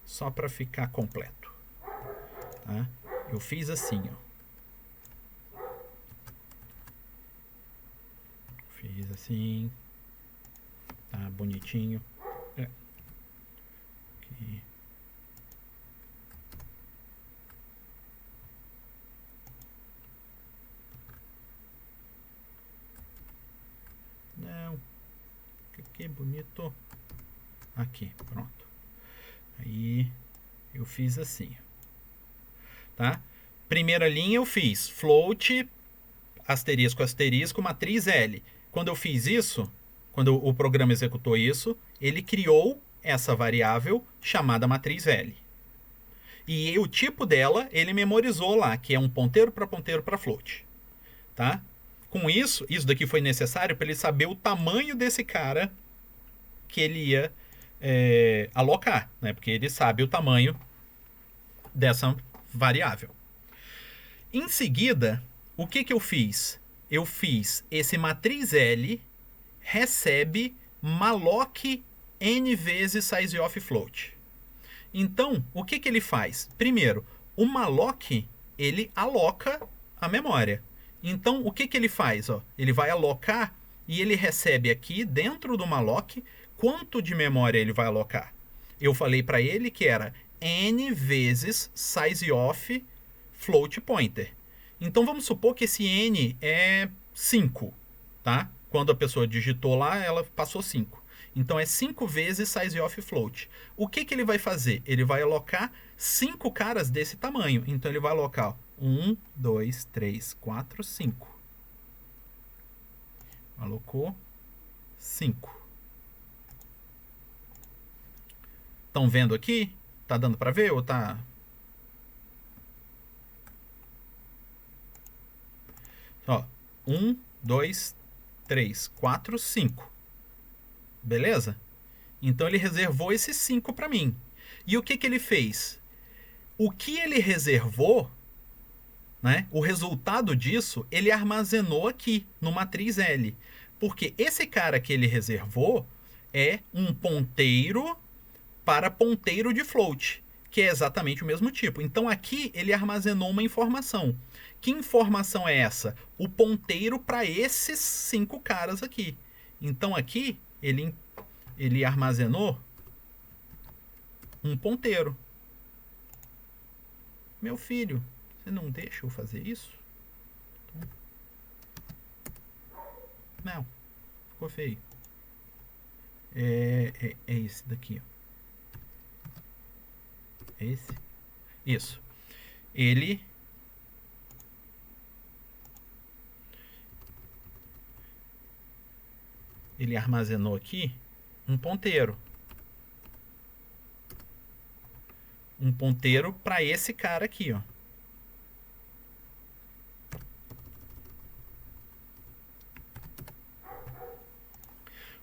Só para ficar completo. Tá? Eu fiz assim, ó. Fiz assim. Tá bonitinho. Aqui. Não. Que bonito. Aqui, pronto. Aí eu fiz assim. Tá? Primeira linha eu fiz float, asterisco, asterisco, matriz L. Quando eu fiz isso, quando o programa executou isso, ele criou essa variável chamada matriz L. E o tipo dela, ele memorizou lá, que é um ponteiro para float. Tá? Com isso daqui foi necessário para ele saber o tamanho desse cara que ele ia alocar, né? Porque ele sabe o tamanho dessa variável. Em seguida, o que eu fiz? Eu fiz esse matriz L recebe malloc n vezes size of float. Então, o que ele faz? Primeiro, o malloc, ele aloca a memória. Então, o que ele faz? Ó? Ele vai alocar e ele recebe aqui, dentro do malloc, quanto de memória ele vai alocar. Eu falei para ele que era n vezes size of float pointer. Então, vamos supor que esse n é 5, tá? Quando a pessoa digitou lá, ela passou 5. Então, é 5 vezes size of float. O que ele vai fazer? Ele vai alocar 5 caras desse tamanho. Então, ele vai alocar 1, 2, 3, 4, 5. Alocou 5. Estão vendo aqui? Tá dando para ver ou tá... Ó, 1, 2, 3, 4, 5. Beleza? Então ele reservou esses 5 para mim. E o que ele fez? O que ele reservou, né, o resultado disso, ele armazenou aqui no matriz L. Porque esse cara que ele reservou é um ponteiro para ponteiro de float, que é exatamente o mesmo tipo. Então aqui ele armazenou uma informação. Que informação é essa? O ponteiro para esses 5 caras aqui. Então aqui ele armazenou um ponteiro. Meu filho, você não deixa eu fazer isso? Não, ficou feio. É esse daqui, ó. É esse? Isso. Ele armazenou aqui um ponteiro. Um ponteiro para esse cara aqui, ó.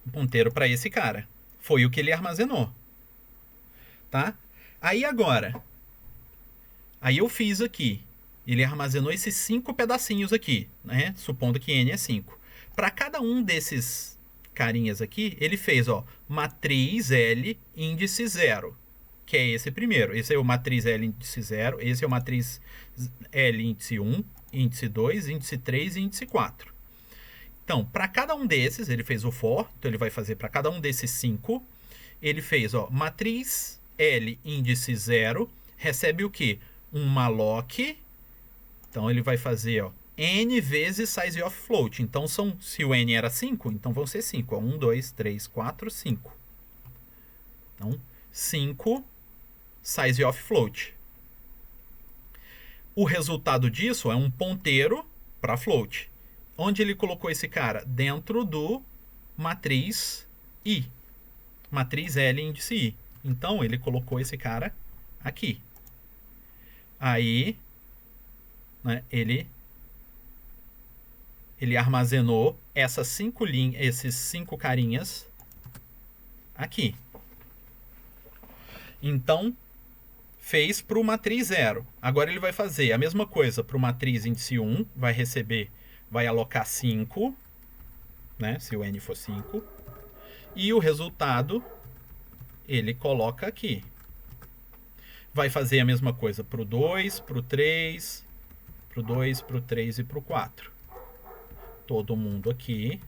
Um ponteiro para esse cara. Foi o que ele armazenou. Tá? Aí agora, aí eu fiz aqui. Ele armazenou esses 5 pedacinhos aqui, né? Supondo que n é 5. Para cada um desses carinhas aqui, ele fez, ó, matriz L índice 0, que é esse primeiro. Esse é o matriz L índice 0, esse é o matriz L índice 1, índice 2, índice 3 e índice 4. Então, para cada um desses, ele fez o for, então ele vai fazer para cada um desses 5, ele fez, ó, matriz L índice 0, recebe o quê? Um malloc. Então ele vai fazer, ó, n vezes size of float. Então se o n era 5, então vão ser 5. 1, 2, 3, 4, 5. Então 5 size of float. O resultado disso é um ponteiro para float. Onde ele colocou esse cara? Dentro do matriz I. Matriz L índice I. Então, ele colocou esse cara aqui. Aí, né, ele armazenou essas 5 linhas, esses 5 carinhas aqui. Então, fez para o matriz 0. Agora ele vai fazer a mesma coisa para o matriz índice 1. Vai alocar 5, né, se o n for 5. E o resultado ele coloca aqui. Vai fazer a mesma coisa para o 2, para o 3, para o 2, para o 3 e para o 4. Todo mundo aqui.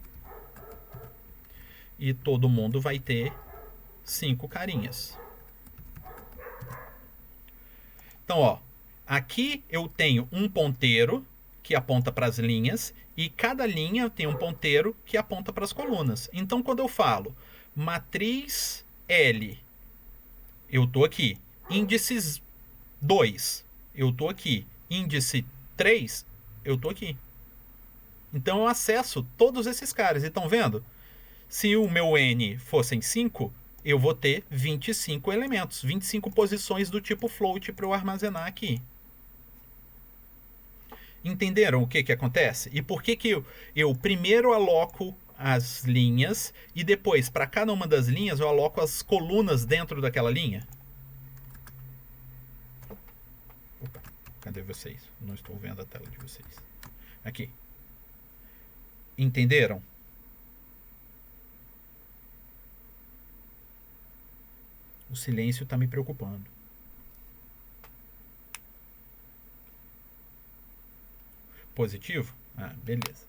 E todo mundo vai ter 5 carinhas. Então, ó, aqui eu tenho um ponteiro que aponta para as linhas e cada linha tem um ponteiro que aponta para as colunas. Então, quando eu falo matriz L, eu estou aqui. Índices 2, eu estou aqui. Índice 3, eu estou aqui. Então eu acesso todos esses caras. E estão vendo? Se o meu n fossem 5, eu vou ter 25 elementos, 25 posições do tipo float para eu armazenar aqui. Entenderam o que acontece? E por que eu primeiro aloco as linhas e depois, para cada uma das linhas, eu aloco as colunas dentro daquela linha? Opa, cadê vocês? Não estou vendo a tela de vocês. Aqui. Entenderam? O silêncio está me preocupando. Positivo? Ah, beleza.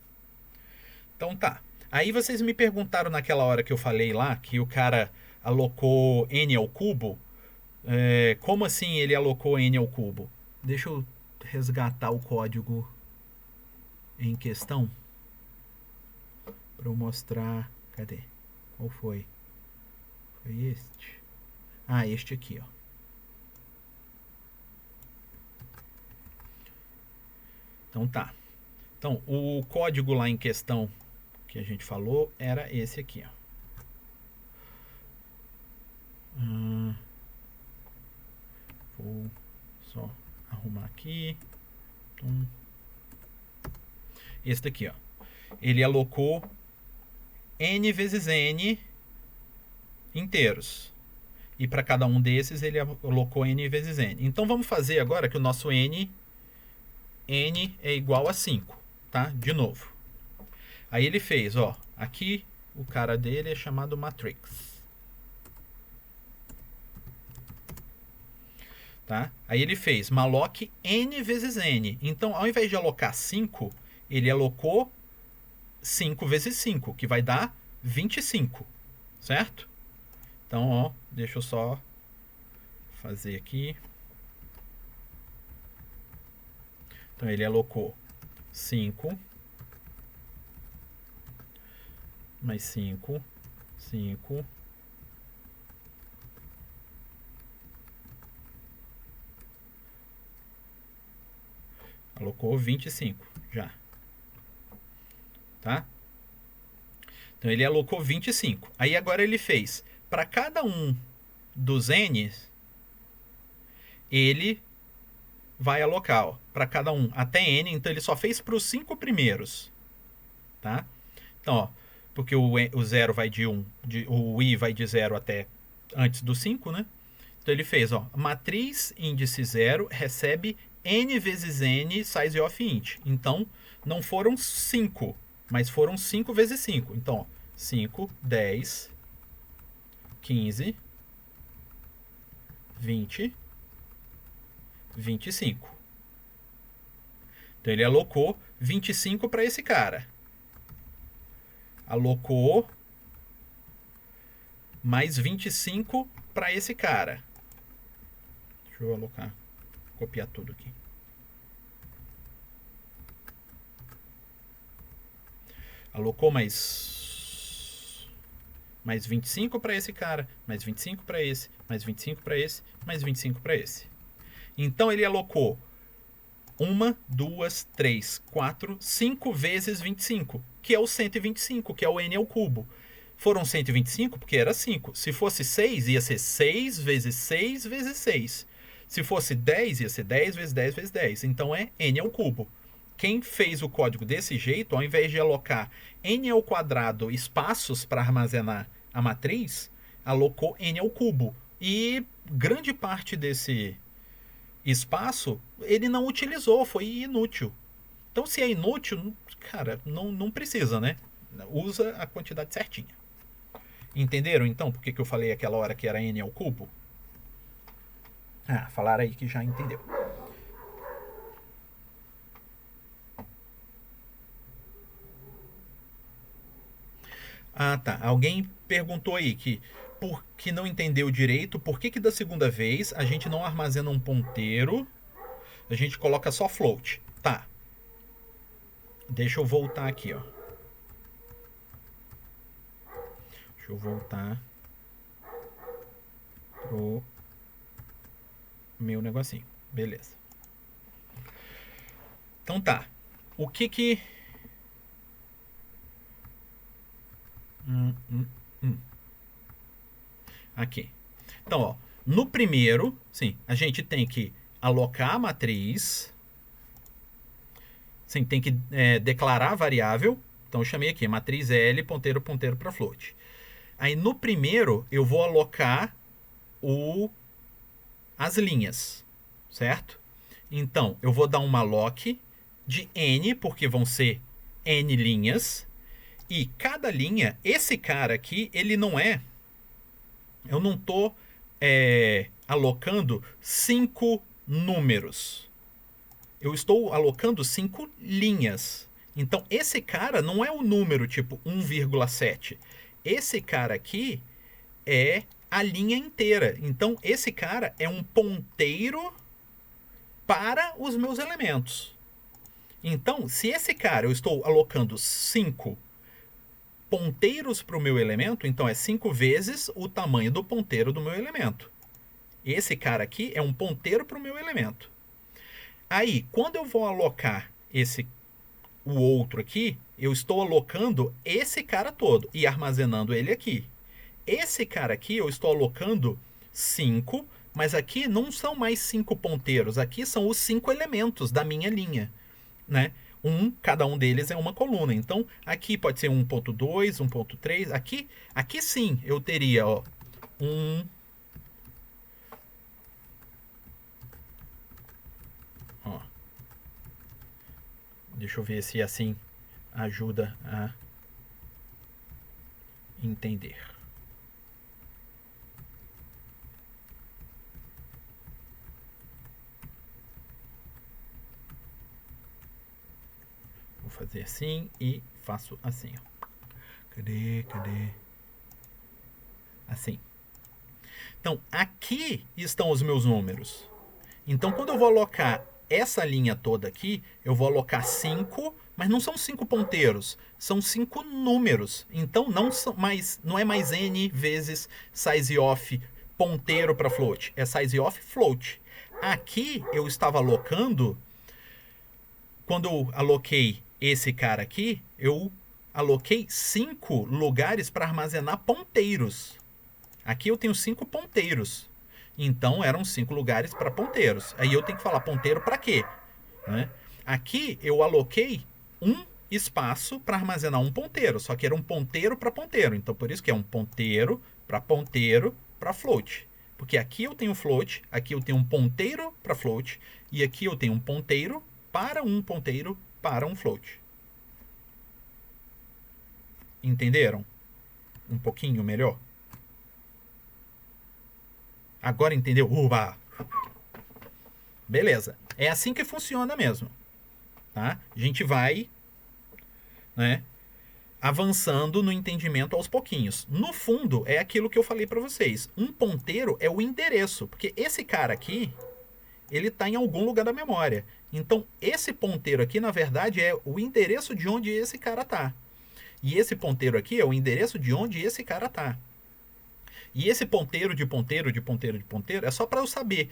Então tá. Aí vocês me perguntaram naquela hora que eu falei lá que o cara alocou n ao cubo. Como assim ele alocou n ao cubo? Deixa eu resgatar o código em questão para eu mostrar. Cadê? Qual foi? Foi este? Ah, este aqui, ó. Então tá. Então, o código lá em questão que a gente falou era esse aqui, ó. Vou só arrumar aqui. Esse daqui, ó. Ele alocou n vezes n inteiros. E para cada um desses ele alocou n vezes n. Então vamos fazer agora que o nosso n é igual a 5, tá? De novo. Aí ele fez, ó, aqui o cara dele é chamado matrix. Tá? Aí ele fez malloc n vezes n. Então, ao invés de alocar 5, ele alocou 5 vezes 5, que vai dar 25, certo? Então, ó, deixa eu só fazer aqui. Então, ele alocou 5, mais 5, 5, alocou 25 já, tá? Então ele alocou 25. Aí agora ele fez, para cada um dos n's, ele vai alocar, para cada um até n, então ele só fez para os 5 primeiros, tá? Então, ó, porque o 0 vai de 1, o i vai de 0 até antes do 5, né? Então ele fez, ó, matriz índice 0 recebe n vezes n size of int. Então, não foram 5, mas foram 5 vezes 5. Então, ó, 5, 10, 15, 20, 25. Então, ele alocou 25 para esse cara. Alocou mais 25 para esse cara. Deixa eu alocar, copiar tudo aqui. Alocou mais 25 para esse cara, mais 25 para esse, mais 25 para esse, mais 25 para esse. Então ele alocou 1, 2, 3, 4, 5 vezes 25, que é o 125, que é o n ao cubo. Foram 125 porque era 5. Se fosse 6, ia ser 6 vezes 6 vezes 6. Se fosse 10, ia ser 10 vezes 10 vezes 10. Então é n ao cubo. Quem fez o código desse jeito, ao invés de alocar n ao quadrado espaços para armazenar a matriz, alocou n ao cubo. E grande parte desse espaço ele não utilizou, foi inútil. Então, se é inútil, cara, não precisa, né? Usa a quantidade certinha. Entenderam, então, por que eu falei aquela hora que era n ao cubo? Ah, falaram aí que já entendeu. Ah, tá. Alguém perguntou aí que não entendeu direito por que da segunda vez a gente não armazena um ponteiro, a gente coloca só float. Tá. Deixa eu voltar aqui, ó. Deixa eu voltar pro meu negocinho. Beleza. Então tá. O que Aqui. Então, ó, no primeiro, sim, a gente tem que alocar a matriz. Sim, tem que declarar a variável. Então eu chamei aqui, matriz L, ponteiro para float. Aí no primeiro eu vou alocar as linhas, certo? Então eu vou dar uma lock de n, porque vão ser n linhas. E cada linha, esse cara aqui, ele não é... Eu não estou alocando 5 números. Eu estou alocando 5 linhas. Então, esse cara não é o número tipo 1,7. Esse cara aqui é a linha inteira. Então, esse cara é um ponteiro para os meus elementos. Então, se esse cara eu estou alocando 5 ponteiros para o meu elemento, então é 5 vezes o tamanho do ponteiro do meu elemento. Esse cara aqui é um ponteiro para o meu elemento. Aí, quando eu vou alocar o outro aqui, eu estou alocando esse cara todo e armazenando ele aqui. Esse cara aqui eu estou alocando 5, mas aqui não são mais 5 ponteiros, aqui são os 5 elementos da minha linha, né? Cada um deles é uma coluna. Então, aqui pode ser 1.2, 1.3. Aqui sim eu teria, ó, ó. Deixa eu ver se assim ajuda a entender. Vou fazer assim e faço assim, ó. Cadê? Assim. Então, aqui estão os meus números. Então, quando eu vou alocar essa linha toda aqui, eu vou alocar 5, mas não são 5 ponteiros, são 5 números. Então, não é mais n vezes size of ponteiro para float, é size of float. Aqui eu estava alocando, quando eu aloquei esse cara aqui, eu aloquei 5 lugares para armazenar ponteiros. Aqui eu tenho 5 ponteiros. Então eram 5 lugares para ponteiros. Aí eu tenho que falar ponteiro para quê? Né? Aqui eu aloquei um espaço para armazenar um ponteiro, só que era um ponteiro para ponteiro. Então por isso que é um ponteiro para float. Porque aqui eu tenho float, aqui eu tenho um ponteiro para float e aqui eu tenho um ponteiro para um float. Entenderam? Um pouquinho melhor? Agora entendeu? Uba! Beleza. É assim que funciona mesmo. Tá? A gente vai, né, avançando no entendimento aos pouquinhos. No fundo, é aquilo que eu falei para vocês. Um ponteiro é o endereço. Porque esse cara aqui, ele está em algum lugar da memória. Então, esse ponteiro aqui, na verdade, é o endereço de onde esse cara está. E esse ponteiro aqui é o endereço de onde esse cara está. E esse ponteiro de ponteiro é só para eu saber.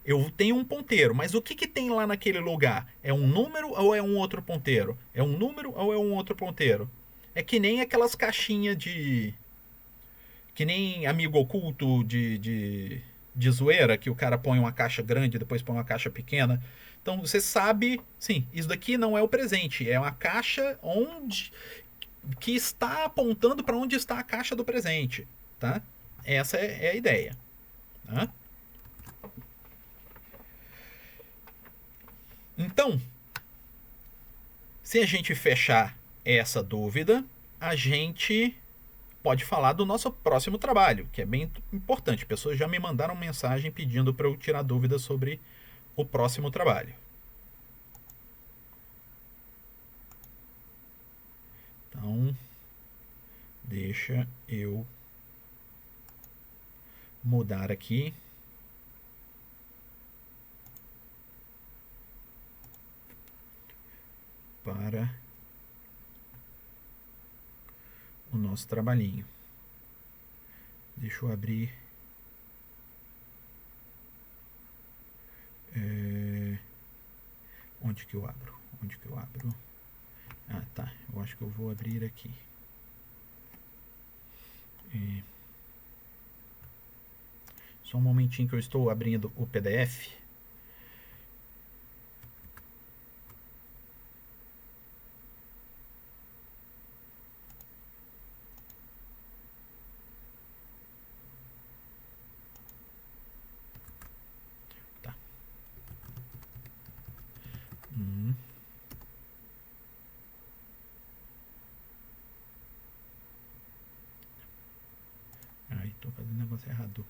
Eu tenho um ponteiro, mas o que tem lá naquele lugar? É um número ou é um outro ponteiro? É um número ou é um outro ponteiro? É que nem aquelas caixinhas de... Que nem amigo oculto de zoeira, que o cara põe uma caixa grande e depois põe uma caixa pequena. Então você sabe, sim, isso daqui não é o presente, é uma caixa que está apontando para onde está a caixa do presente, tá? Essa é a ideia, tá? Então, se a gente fechar essa dúvida, a gente pode falar do nosso próximo trabalho, que é bem importante. Pessoas já me mandaram mensagem pedindo para eu tirar dúvidas sobre o próximo trabalho. Então, deixa eu mudar aqui. Para o nosso trabalhinho. Deixa eu abrir. Onde que eu abro? Ah, tá. Eu acho que eu vou abrir aqui. Só um momentinho que eu estou abrindo o PDF. Tá. Ai, tô fazendo negócio errado.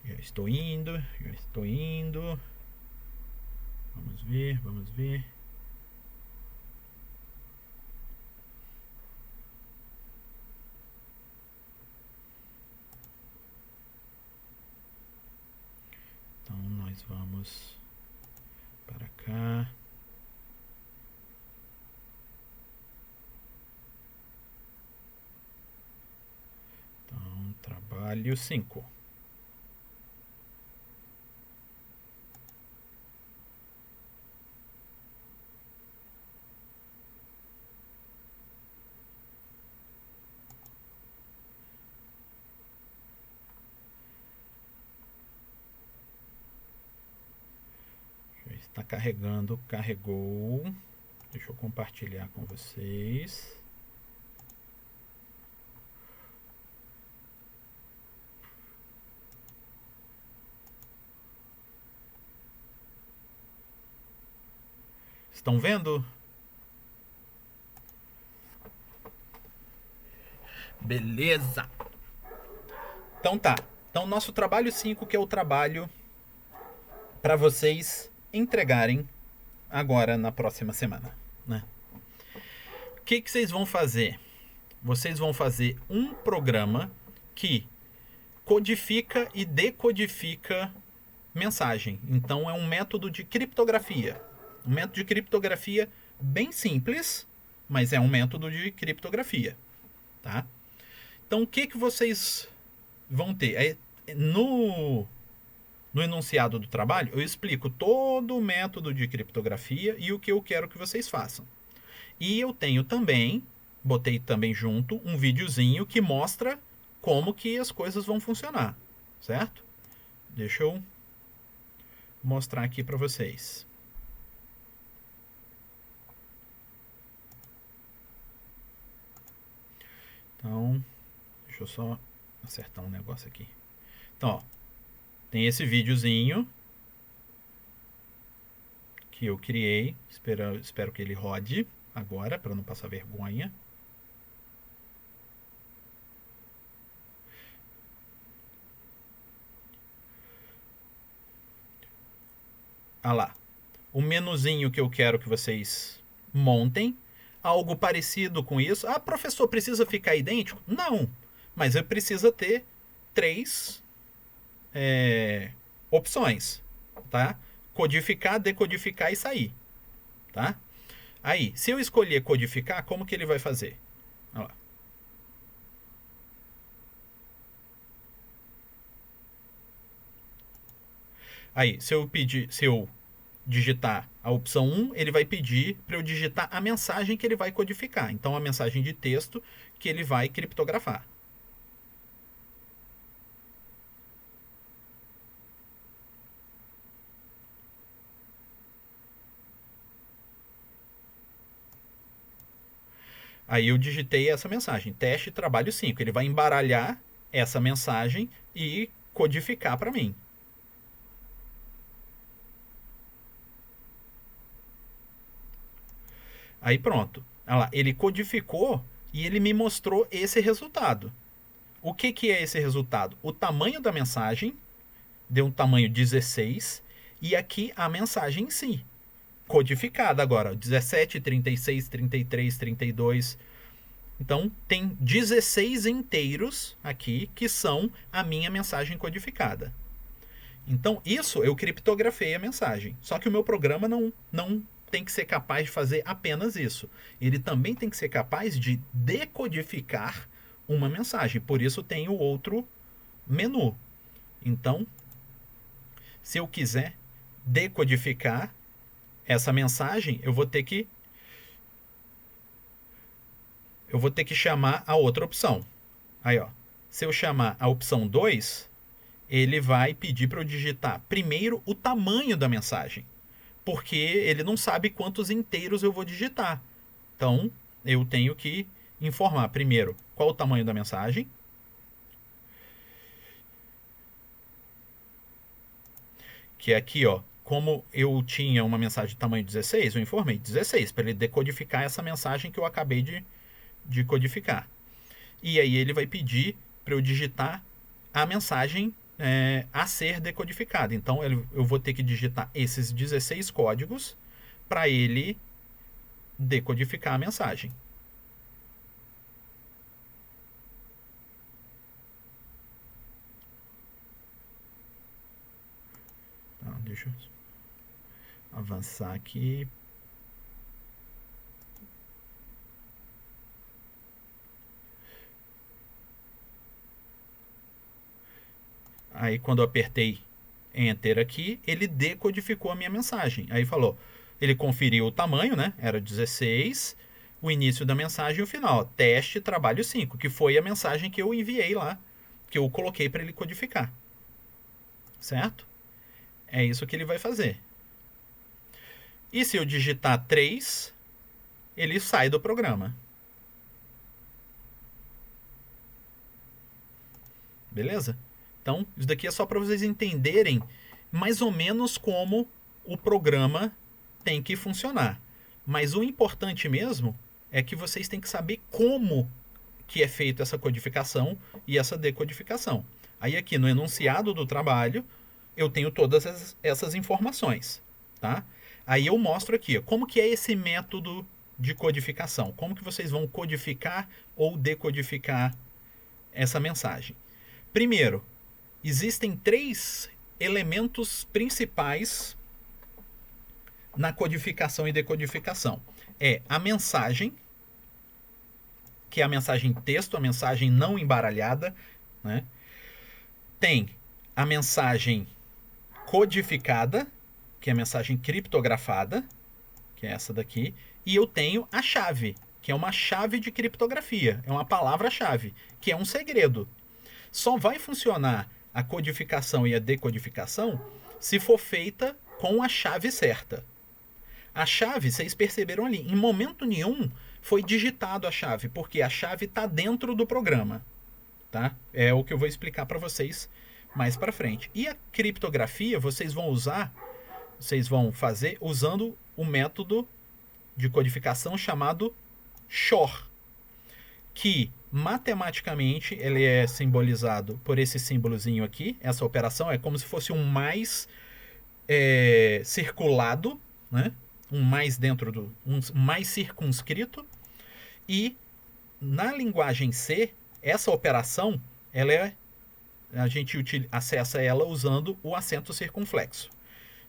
Já estou indo, já estou indo. Vamos ver, vamos ver. Então nós vamos para cá. Então, trabalho 5. Está carregando, carregou. Deixa eu compartilhar com vocês. Estão vendo? Beleza. Então tá. Então nosso trabalho 5, que é o trabalho para vocês entregarem agora na próxima semana, né? O que vocês vão fazer? Vocês vão fazer um programa que codifica e decodifica mensagem. Então é um método de criptografia. Um método de criptografia bem simples, mas é um método de criptografia, tá? Então o que vocês vão ter? No enunciado do trabalho, eu explico todo o método de criptografia e o que eu quero que vocês façam. E eu tenho também, botei também junto, um videozinho que mostra como que as coisas vão funcionar, certo? Deixa eu mostrar aqui para vocês. Então, deixa eu só acertar um negócio aqui. Então, ó, tem esse videozinho que eu criei. Espero que ele rode agora, para não passar vergonha. Ah lá. O menuzinho que eu quero que vocês montem. Algo parecido com isso. Ah, professor, precisa ficar idêntico? Não. Mas eu preciso ter 3 opções, tá? Codificar, decodificar e sair, tá? Aí, se eu escolher codificar, como que ele vai fazer? Olha lá. Aí, se eu digitar a opção 1, ele vai pedir para eu digitar a mensagem que ele vai codificar. Então, a mensagem de texto que ele vai criptografar. Aí eu digitei essa mensagem, teste trabalho 5. Ele vai embaralhar essa mensagem e codificar para mim. Aí pronto. Olha lá, ele codificou e ele me mostrou esse resultado. O que é esse resultado? O tamanho da mensagem deu um tamanho 16 e aqui a mensagem em si. Codificada agora, 17, 36, 33, 32. Então tem 16 inteiros aqui que são a minha mensagem codificada. Então isso eu criptografei a mensagem. Só que o meu programa não tem que ser capaz de fazer apenas isso. Ele também tem que ser capaz de decodificar uma mensagem. Por isso tem o outro menu. Então, se eu quiser decodificar essa mensagem, eu vou ter que chamar a outra opção. Aí, ó, se eu chamar a opção 2, ele vai pedir para eu digitar primeiro o tamanho da mensagem, porque ele não sabe quantos inteiros eu vou digitar. Então, eu tenho que informar primeiro qual o tamanho da mensagem. Que é aqui, ó, como eu tinha uma mensagem de tamanho 16, eu informei 16, para ele decodificar essa mensagem que eu acabei de codificar. E aí ele vai pedir para eu digitar a mensagem a ser decodificada. Então eu vou ter que digitar esses 16 códigos para ele decodificar a mensagem. Deixa eu avançar aqui. Aí quando eu apertei Enter aqui, ele decodificou a minha mensagem. Aí falou, ele conferiu o tamanho, né? Era 16, o início da mensagem e o final. Teste, trabalho 5, que foi a mensagem que eu enviei lá, que eu coloquei para ele codificar. Certo? É isso que ele vai fazer. E se eu digitar 3, ele sai do programa. Beleza? Então, isso daqui é só para vocês entenderem mais ou menos como o programa tem que funcionar. Mas o importante mesmo é que vocês têm que saber como que é feita essa codificação e essa decodificação. Aí aqui no enunciado do trabalho, eu tenho todas essas informações, tá? Aí eu mostro aqui, como que é esse método de codificação. Como que vocês vão codificar ou decodificar essa mensagem. Primeiro, existem 3 elementos principais na codificação e decodificação. É a mensagem, que é a mensagem texto, a mensagem não embaralhada, né? Tem a mensagem codificada, que é a mensagem criptografada, que é essa daqui, e eu tenho a chave, que é uma chave de criptografia, é uma palavra-chave, que é um segredo. Só vai funcionar a codificação e a decodificação se for feita com a chave certa. A chave, vocês perceberam ali, em momento nenhum foi digitado a chave, porque a chave está dentro do programa. Tá? É o que eu vou explicar para vocês mais para frente. E a criptografia vocês vão fazer usando o método de codificação chamado Shor, que matematicamente ele é simbolizado por esse símbolozinho aqui. Essa operação é como se fosse um mais circulado, né? Um mais dentro do um mais circunscrito. E na linguagem C, essa operação a gente acessa ela usando o acento circunflexo.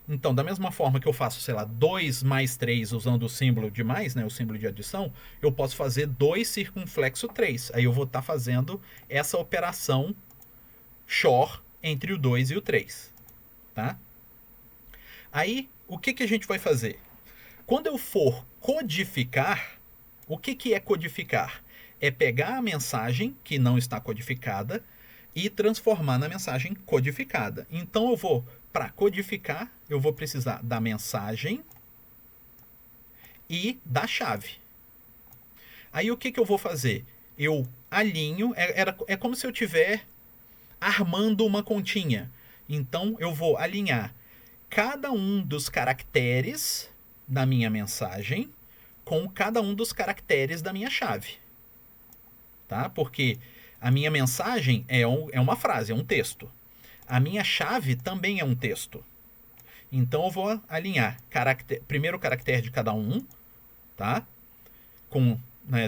Então, da mesma forma que eu faço, sei lá, 2 mais 3 usando o símbolo de mais, né, o símbolo de adição, eu posso fazer 2 circunflexo 3. Aí eu vou estar fazendo essa operação Shor entre o 2 e o 3. Tá? Aí, o que a gente vai fazer? Quando eu for codificar, o que é codificar? É pegar a mensagem que não está codificada e transformar na mensagem codificada. Então, para codificar, eu vou precisar da mensagem e da chave. Aí, o que eu vou fazer? Eu alinho, é como se eu estiver armando uma continha. Então, eu vou alinhar cada um dos caracteres da minha mensagem com cada um dos caracteres da minha chave. Tá? Porque a minha mensagem é uma frase, é um texto. A minha chave também é um texto. Então eu vou alinhar primeiro o caractere de cada um, tá?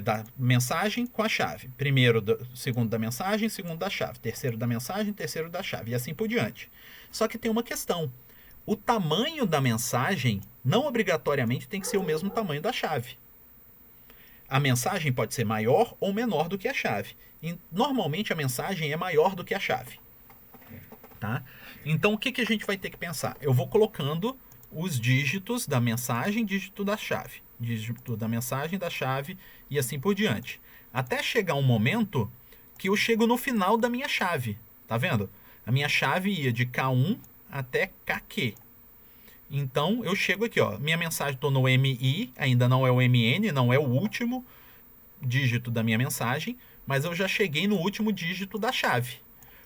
Da mensagem com a chave. Segundo da mensagem, segundo da chave. Terceiro da mensagem, terceiro da chave. E assim por diante. Só que tem uma questão. O tamanho da mensagem não obrigatoriamente tem que ser o mesmo tamanho da chave. A mensagem pode ser maior ou menor do que a chave. E, normalmente a mensagem é maior do que a chave. Tá? Então, o que a gente vai ter que pensar? Eu vou colocando os dígitos da mensagem, dígito da chave. Dígito da mensagem, da chave e assim por diante. Até chegar um momento que eu chego no final da minha chave. Tá vendo? A minha chave ia de K1 até KQ. Então, eu chego aqui, ó. Minha mensagem estou no MI, ainda não é o MN, não é o último dígito da minha mensagem, mas eu já cheguei no último dígito da chave.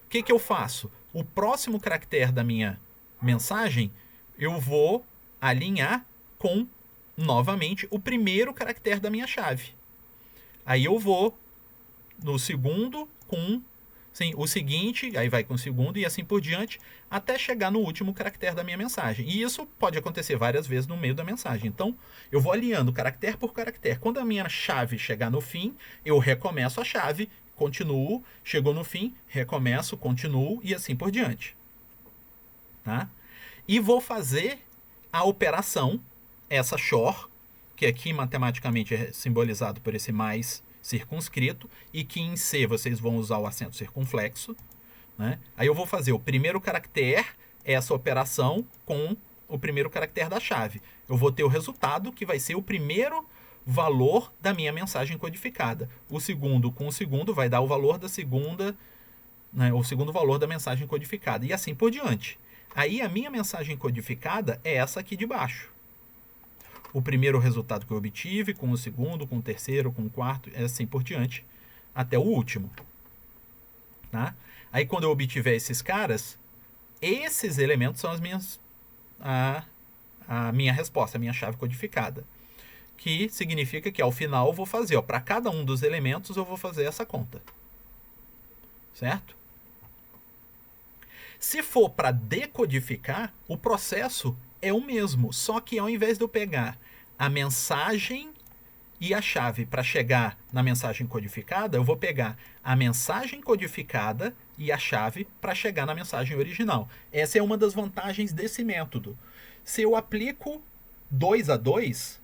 O que eu faço? O próximo caractere da minha mensagem, eu vou alinhar com, novamente, o primeiro caractere da minha chave. Aí eu vou no segundo com o seguinte, aí vai com o segundo e assim por diante, até chegar no último caractere da minha mensagem. E isso pode acontecer várias vezes no meio da mensagem. Então, eu vou alinhando caractere por caractere. Quando a minha chave chegar no fim, eu recomeço a chave, continuo, chegou no fim, recomeço, continuo e assim por diante. Tá? E vou fazer a operação, essa XOR, que aqui matematicamente é simbolizado por esse mais circunscrito, e que em C vocês vão usar o acento circunflexo. Né? Aí eu vou fazer o primeiro caractere, essa operação, com o primeiro caractere da chave. Eu vou ter o resultado, que vai ser o primeiro valor da minha mensagem codificada. O segundo com o segundo vai dar o valor da segunda, né, o segundo valor da mensagem codificada. E assim por diante. Aí a minha mensagem codificada é essa aqui de baixo. O primeiro resultado que eu obtive, com o segundo, com o terceiro, com o quarto, assim por diante, até o último. Tá? Aí quando eu obtiver esses caras, esses elementos são a minha resposta, a minha chave codificada. Que significa que ao final eu vou fazer, para cada um dos elementos eu vou fazer essa conta. Certo? Se for para decodificar, o processo é o mesmo, só que ao invés de eu pegar a mensagem e a chave para chegar na mensagem codificada, eu vou pegar a mensagem codificada e a chave para chegar na mensagem original. Essa é uma das vantagens desse método. Se eu aplico 2 a 2,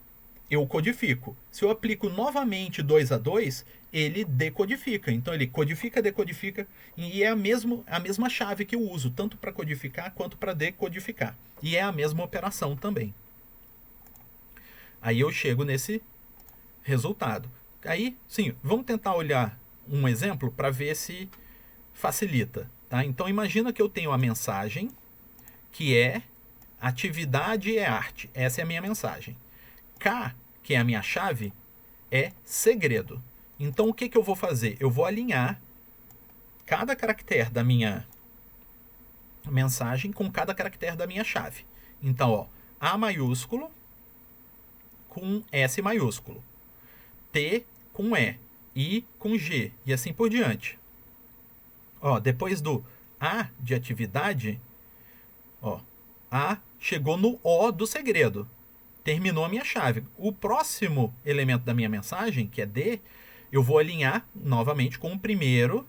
eu codifico. Se eu aplico novamente 2 a 2, ele decodifica. Então ele codifica, decodifica, e é a mesma chave que eu uso, tanto para codificar quanto para decodificar. E é a mesma operação também. Aí eu chego nesse resultado. Aí, sim, vamos tentar olhar um exemplo para ver se facilita. Tá? Então imagina que eu tenho a mensagem, que é atividade é arte. Essa é a minha mensagem. K, que é a minha chave, é segredo. Então o que eu vou fazer? Eu vou alinhar cada caractere da minha mensagem com cada caractere da minha chave. Então, ó, A maiúsculo com S maiúsculo, T com E, I com G e assim por diante. Ó, depois do A de atividade, ó, A chegou no O do segredo. Terminou a minha chave. O próximo elemento da minha mensagem, que é D, eu vou alinhar novamente com o primeiro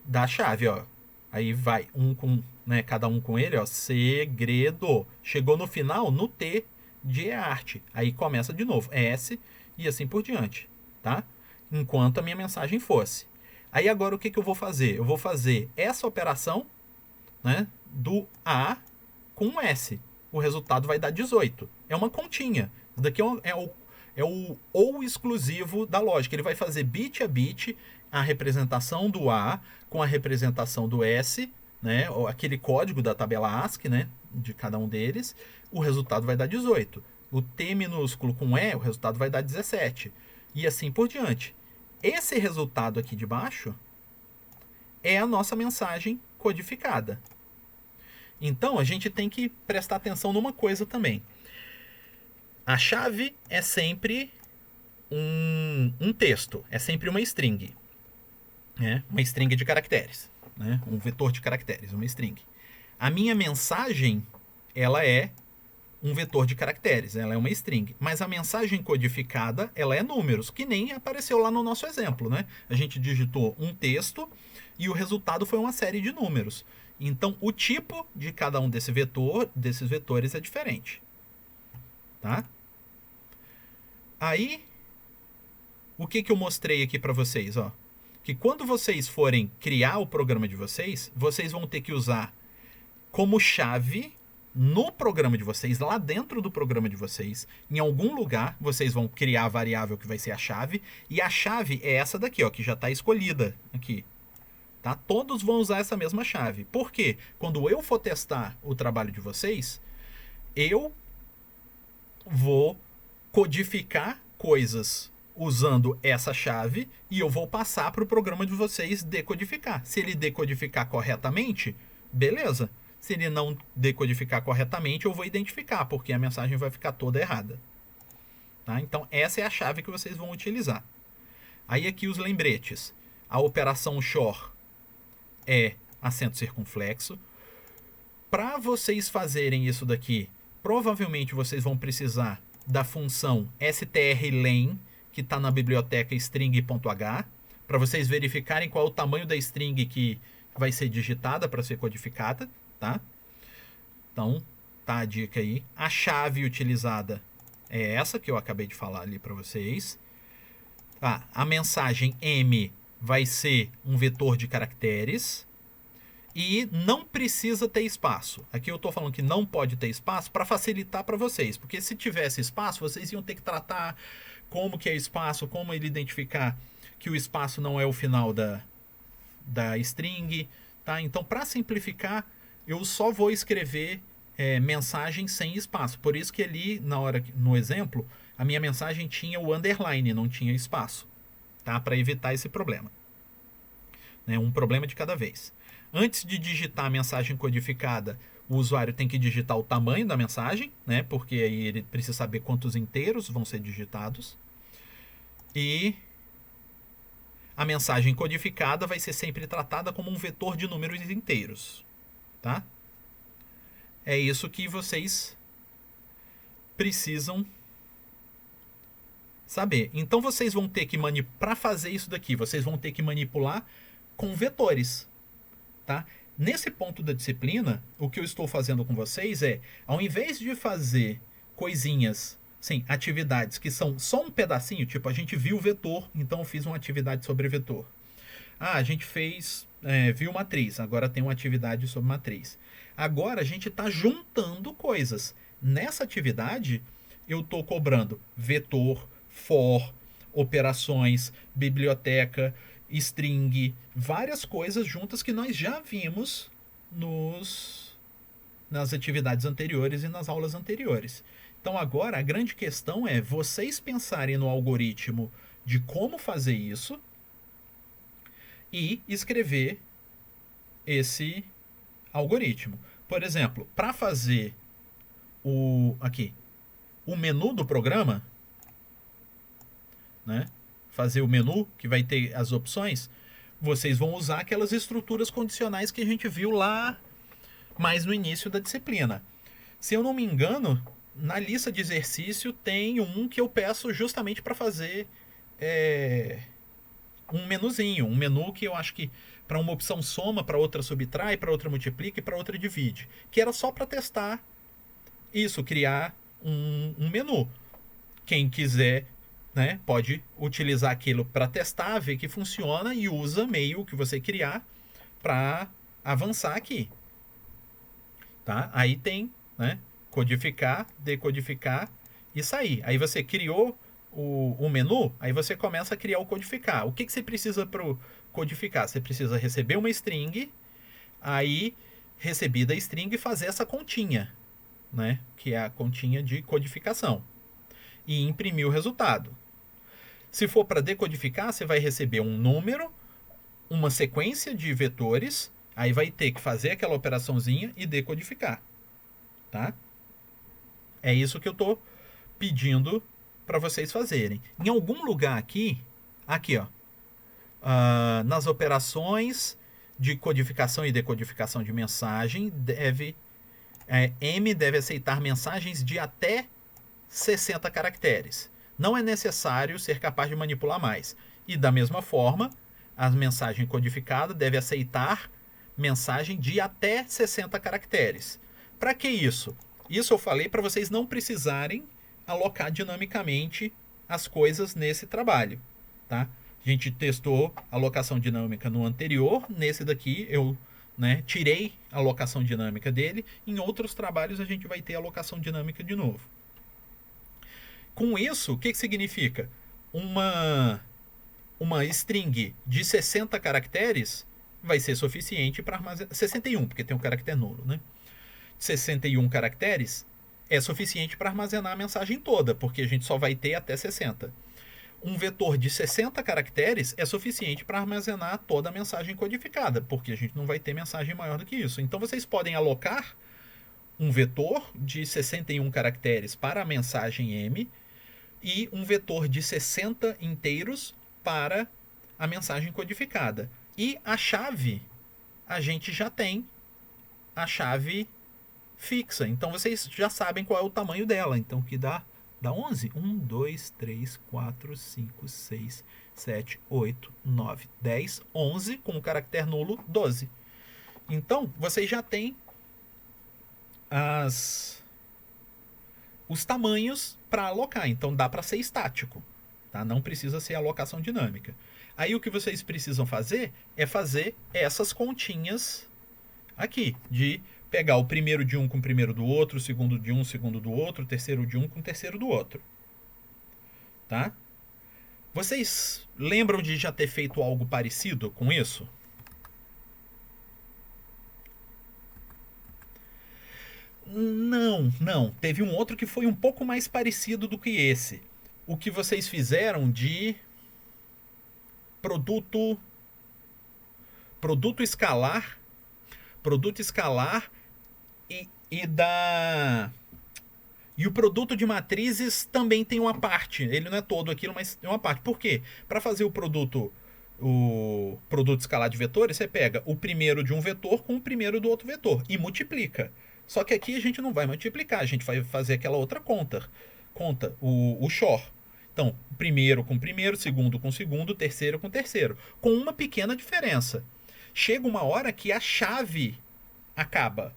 da chave, ó. Aí vai um com, né, cada um com ele, ó, segredo. Chegou no final, no T de arte. Aí começa de novo, S e assim por diante, tá? Enquanto a minha mensagem fosse. Aí agora o que eu vou fazer? Eu vou fazer essa operação, né, do A com S. O resultado vai dar 18. É uma continha. Isso daqui é o ou exclusivo da lógica. Ele vai fazer bit a bit a representação do A com a representação do S, né, aquele código da tabela ASCII, né, de cada um deles. O resultado vai dar 18. O T minúsculo com E, o resultado vai dar 17. E assim por diante. Esse resultado aqui de baixo é a nossa mensagem codificada. Então, a gente tem que prestar atenção numa coisa também. A chave é sempre um texto, é sempre uma string. Né? Uma string de caracteres. Né? Um vetor de caracteres, uma string. A minha mensagem, ela é um vetor de caracteres, ela é uma string. Mas a mensagem codificada, ela é números, que nem apareceu lá no nosso exemplo. Né? A gente digitou um texto e o resultado foi uma série de números. Então, o tipo de cada um desses vetores é diferente. Tá? Aí, o que eu mostrei aqui para vocês? Ó? Que quando vocês forem criar o programa de vocês, vocês vão ter que usar como chave no programa de vocês, lá dentro do programa de vocês, em algum lugar, vocês vão criar a variável que vai ser a chave, e a chave é essa daqui, ó, que já está escolhida aqui. Tá? Todos vão usar essa mesma chave. Por quê? Quando eu for testar o trabalho de vocês, eu vou codificar coisas usando essa chave e eu vou passar para o programa de vocês decodificar. Se ele decodificar corretamente, beleza. Se ele não decodificar corretamente, eu vou identificar, porque a mensagem vai ficar toda errada. Tá? Então, essa é a chave que vocês vão utilizar. Aí aqui os lembretes. A operação shore é acento circunflexo. Para vocês fazerem isso daqui, provavelmente vocês vão precisar da função strlen, que está na biblioteca string.h, para vocês verificarem qual é o tamanho da string que vai ser digitada para ser codificada. Tá? Então, tá a dica aí. A chave utilizada é essa que eu acabei de falar ali para vocês. A mensagem M vai ser um vetor de caracteres e não precisa ter espaço. Aqui eu estou falando que não pode ter espaço para facilitar para vocês, porque se tivesse espaço, vocês iam ter que tratar como que é espaço, como ele identificar que o espaço não é o final da string. Tá? Então, para simplificar, eu só vou escrever mensagem sem espaço. Por isso que ali, no exemplo, a minha mensagem tinha o underline, não tinha espaço. Tá? Para evitar esse problema. Né? Um problema de cada vez. Antes de digitar a mensagem codificada, o usuário tem que digitar o tamanho da mensagem, né? Porque aí ele precisa saber quantos inteiros vão ser digitados. E a mensagem codificada vai ser sempre tratada como um vetor de números inteiros. Tá? É isso que vocês precisam saber. Então vocês vão ter que para fazer isso daqui, vocês vão ter que manipular com vetores. Tá? Nesse ponto da disciplina, o que eu estou fazendo com vocês é, ao invés de fazer coisinhas, sim, atividades que são só um pedacinho, tipo, a gente viu o vetor, então eu fiz uma atividade sobre vetor. A gente viu matriz, agora tem uma atividade sobre matriz. Agora a gente está juntando coisas. Nessa atividade, eu estou cobrando vetor, for, operações, biblioteca, string, várias coisas juntas que nós já vimos nas atividades anteriores e nas aulas anteriores. Então agora a grande questão é vocês pensarem no algoritmo de como fazer isso e escrever esse algoritmo. Por exemplo, para fazer o menu do programa, né? Fazer o menu que vai ter as opções, vocês vão usar aquelas estruturas condicionais que a gente viu lá mais no início da disciplina. Se eu não me engano, na lista de exercício tem um que eu peço justamente para fazer um menuzinho, um menu que eu acho que para uma opção soma, para outra subtrai, para outra multiplica e para outra divide, que era só para testar isso, criar um menu. Quem quiser, né, pode utilizar aquilo para testar, ver que funciona e usa meio que você criar para avançar aqui. Tá? Aí tem, né, codificar, decodificar e sair. Aí você criou o menu, aí você começa a criar o codificar. O que você precisa para codificar? Você precisa receber uma string, aí recebida a string fazer essa continha, né, que é a continha de codificação, e imprimir o resultado. Se for para decodificar, você vai receber um número, uma sequência de vetores, aí vai ter que fazer aquela operaçãozinha e decodificar. Tá? É isso que eu estou pedindo para vocês fazerem. Em algum lugar aqui, ó, nas operações de codificação e decodificação de mensagem, M deve aceitar mensagens de até 60 caracteres. Não é necessário ser capaz de manipular mais. E da mesma forma, a mensagem codificada deve aceitar mensagem de até 60 caracteres. Para que isso? Isso eu falei para vocês não precisarem alocar dinamicamente as coisas nesse trabalho. Tá? A gente testou a alocação dinâmica no anterior, nesse daqui eu né? Tirei a alocação dinâmica dele. Em outros trabalhos a gente vai ter alocação dinâmica de novo. Com isso, o que significa? Uma string de 60 caracteres vai ser suficiente para armazenar... 61, porque tem um caractere nulo, né? 61 caracteres é suficiente para armazenar a mensagem toda, porque a gente só vai ter até 60. Um vetor de 60 caracteres é suficiente para armazenar toda a mensagem codificada, porque a gente não vai ter mensagem maior do que isso. Então vocês podem alocar um vetor de 61 caracteres para a mensagem M e um vetor de 60 inteiros para a mensagem codificada. E a chave, a gente já tem a chave fixa. Então vocês já sabem qual é o tamanho dela. Então que dá 11. 1, 2, 3, 4, 5, 6, 7, 8, 9, 10, 11. Com o caractere nulo, 12. Então vocês já têm os tamanhos para alocar. Então dá para ser estático. Tá? Não precisa ser alocação dinâmica. Aí o que vocês precisam fazer é fazer essas continhas aqui, de pegar o primeiro de um com o primeiro do outro, o segundo de um, segundo do outro, o terceiro de um com o terceiro do outro. Tá? Vocês lembram de já ter feito algo parecido com isso? Não. Teve um outro que foi um pouco mais parecido do que esse. O que vocês fizeram de produto escalar e o produto de matrizes também tem uma parte. Ele não é todo aquilo, mas tem uma parte. Por quê? Para fazer o produto escalar de vetores, você pega o primeiro de um vetor com o primeiro do outro vetor e multiplica. Só que aqui a gente não vai multiplicar, a gente vai fazer aquela outra conta, o XOR. Então, primeiro com primeiro, segundo com segundo, terceiro com terceiro. Com uma pequena diferença. Chega uma hora que a chave acaba.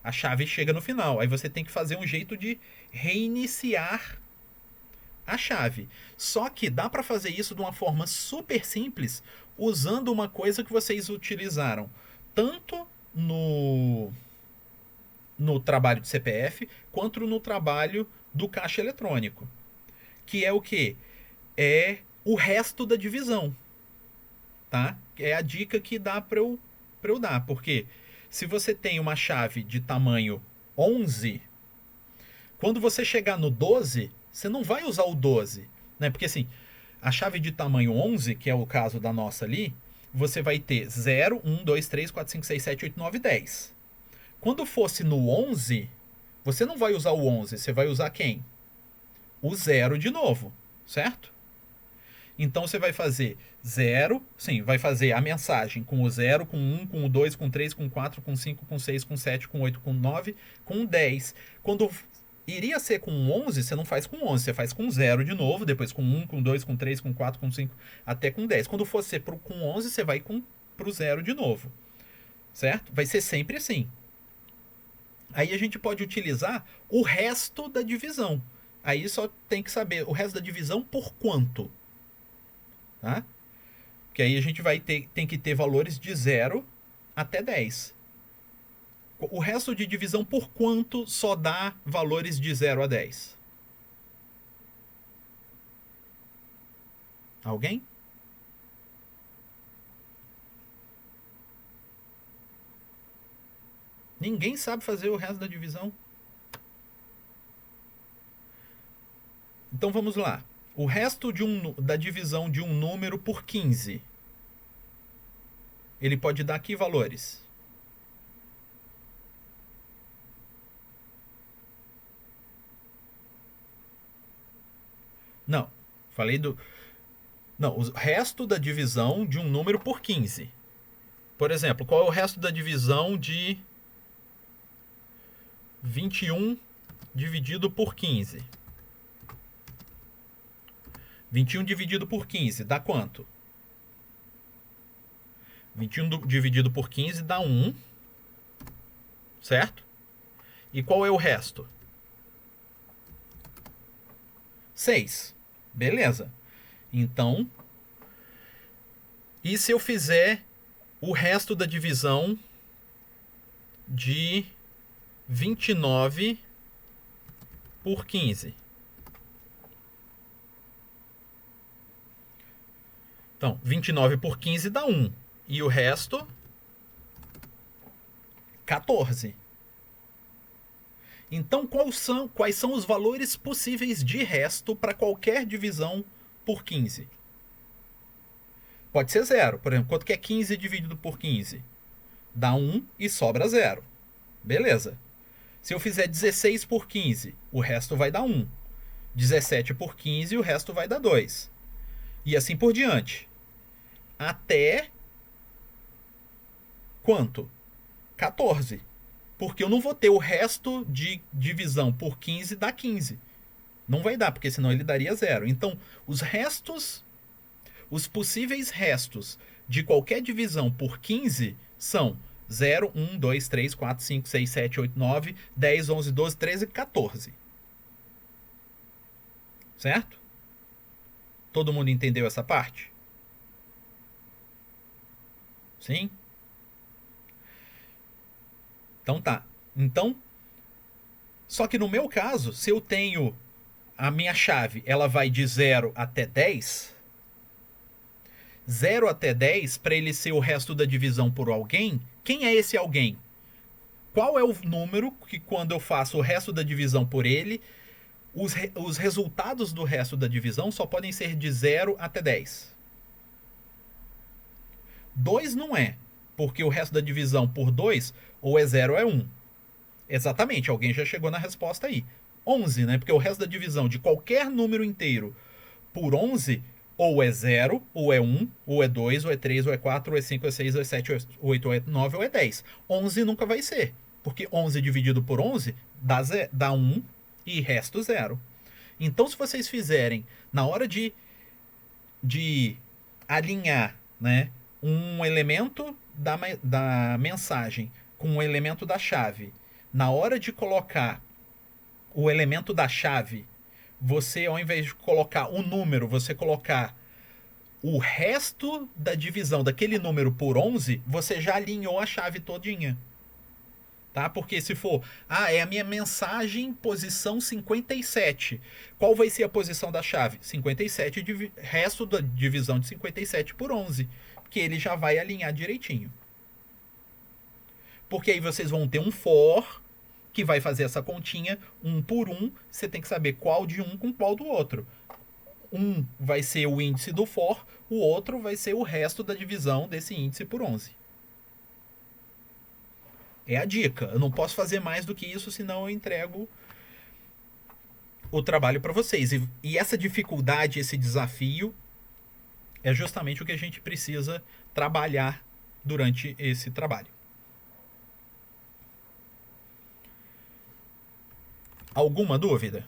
A chave chega no final. Aí você tem que fazer um jeito de reiniciar a chave. Só que dá para fazer isso de uma forma super simples, usando uma coisa que vocês utilizaram tanto no trabalho de CPF, quanto no trabalho do caixa eletrônico. Que é o quê? É o resto da divisão. Tá? É a dica que dá para eu dar. Porque se você tem uma chave de tamanho 11, quando você chegar no 12, você não vai usar o 12. Né? Porque assim, a chave de tamanho 11, que é o caso da nossa ali, você vai ter 0, 1, 2, 3, 4, 5, 6, 7, 8, 9, 10. Quando fosse no 11, você não vai usar o 11, você vai usar quem? O 0 de novo, certo? Então você vai fazer 0, sim, vai fazer a mensagem com o 0, com o 1, com o 2, com o 3, com o 4, com o 5, com o 6, com o 7, com o 8, com o 9, com o 10. Quando iria ser com o 11, você não faz com 11, você faz com 0 de novo, depois com 1, com 2, com 3, com 4, com 5, até com 10. Quando for ser com 11, você vai para o 0 de novo, certo? Vai ser sempre assim. Aí a gente pode utilizar o resto da divisão. Aí só tem que saber o resto da divisão por quanto. Tá? Que aí a gente tem que ter valores de 0 até 10. O resto de divisão por quanto só dá valores de 0 a 10? Alguém? Ninguém sabe fazer o resto da divisão? Então vamos lá. O resto da divisão de um número por 15. Ele pode dar que valores? Não. Falei do... Não, o resto da divisão de um número por 15. Por exemplo, qual é o resto da divisão de 21 dividido por 15? 21 dividido por 15 dá quanto? 21 dividido por 15 dá 1. Certo? E qual é o resto? 6. Beleza. Então, e se eu fizer o resto da divisão de 29 por 15. Então, 29 por 15 dá 1. E o resto, 14. Então, quais são os valores possíveis de resto para qualquer divisão por 15? Pode ser 0. Por exemplo, quanto que é 15 dividido por 15? Dá 1 e sobra 0. Beleza. Se eu fizer 16 por 15, o resto vai dar 1. 17 por 15, o resto vai dar 2. E assim por diante. Até quanto? 14. Porque eu não vou ter o resto de divisão por 15 dá 15. Não vai dar, porque senão ele daria 0. Então, os restos, os possíveis restos de qualquer divisão por 15 são 0, 1, 2, 3, 4, 5, 6, 7, 8, 9, 10, 11, 12, 13, 14. Certo? Todo mundo entendeu essa parte? Sim? Então tá. Então, só que no meu caso, se eu tenho a minha chave, ela vai de 0 até 10. 0 até 10, para ele ser o resto da divisão por alguém, quem é esse alguém? Qual é o número que, quando eu faço o resto da divisão por ele, os resultados do resto da divisão só podem ser de 0 até 10? 2 não é, porque o resto da divisão por 2 ou é 0 ou é 1. Exatamente, alguém já chegou na resposta aí. 11, né? Porque o resto da divisão de qualquer número inteiro por 11 ou é 0, ou é 1, ou é 2, ou é 3, ou é 4, ou é 5, ou é 6, ou é 7, ou é 8, ou é 9, ou é 10. 11 nunca vai ser, porque 11 dividido por 11 dá 1 e resto 0. Então, se vocês fizerem, na hora de alinhar, né, um elemento da mensagem com um elemento da chave, na hora de colocar o elemento da chave, você, ao invés de colocar um número, você colocar o resto da divisão daquele número por 11, você já alinhou a chave todinha. Tá? Porque se for, é a minha mensagem posição 57. Qual vai ser a posição da chave? 57, resto da divisão de 57 por 11. Que ele já vai alinhar direitinho. Porque aí vocês vão ter um for que vai fazer essa continha 1 por 1. Você tem que saber qual de um com qual do outro. Um vai ser o índice do for, o outro vai ser o resto da divisão desse índice por 11. É a dica. Eu não posso fazer mais do que isso, senão eu entrego o trabalho para vocês. E essa dificuldade, esse desafio, é justamente o que a gente precisa trabalhar durante esse trabalho. Alguma dúvida?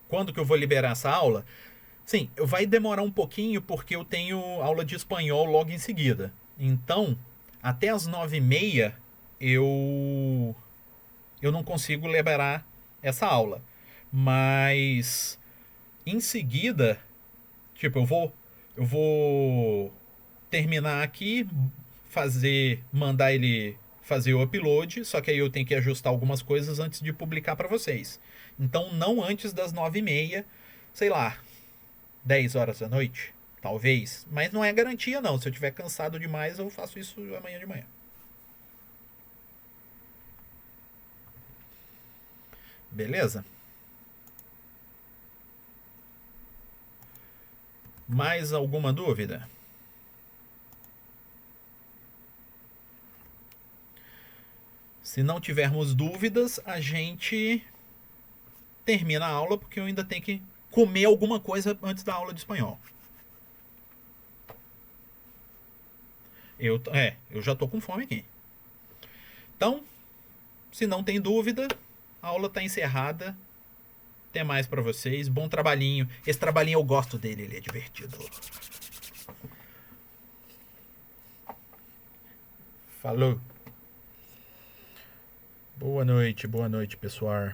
Quando que eu vou liberar essa aula? Sim, vai demorar um pouquinho porque eu tenho aula de espanhol logo em seguida. Então, até as 9h30 eu não consigo liberar essa aula. Mas em seguida, tipo, eu vou terminar aqui, mandar ele fazer o upload, só que aí eu tenho que ajustar algumas coisas antes de publicar para vocês. Então, não antes das 9h30, sei lá, 10 horas da noite, talvez. Mas não é garantia não, se eu estiver cansado demais eu faço isso amanhã de manhã. Beleza? Mais alguma dúvida? Se não tivermos dúvidas, a gente termina a aula, porque eu ainda tenho que comer alguma coisa antes da aula de espanhol. Eu já tô com fome aqui. Então, se não tem dúvida, a aula está encerrada. Até mais para vocês. Bom trabalhinho. Esse trabalhinho eu gosto dele, ele é divertido. Falou. Boa noite, pessoal.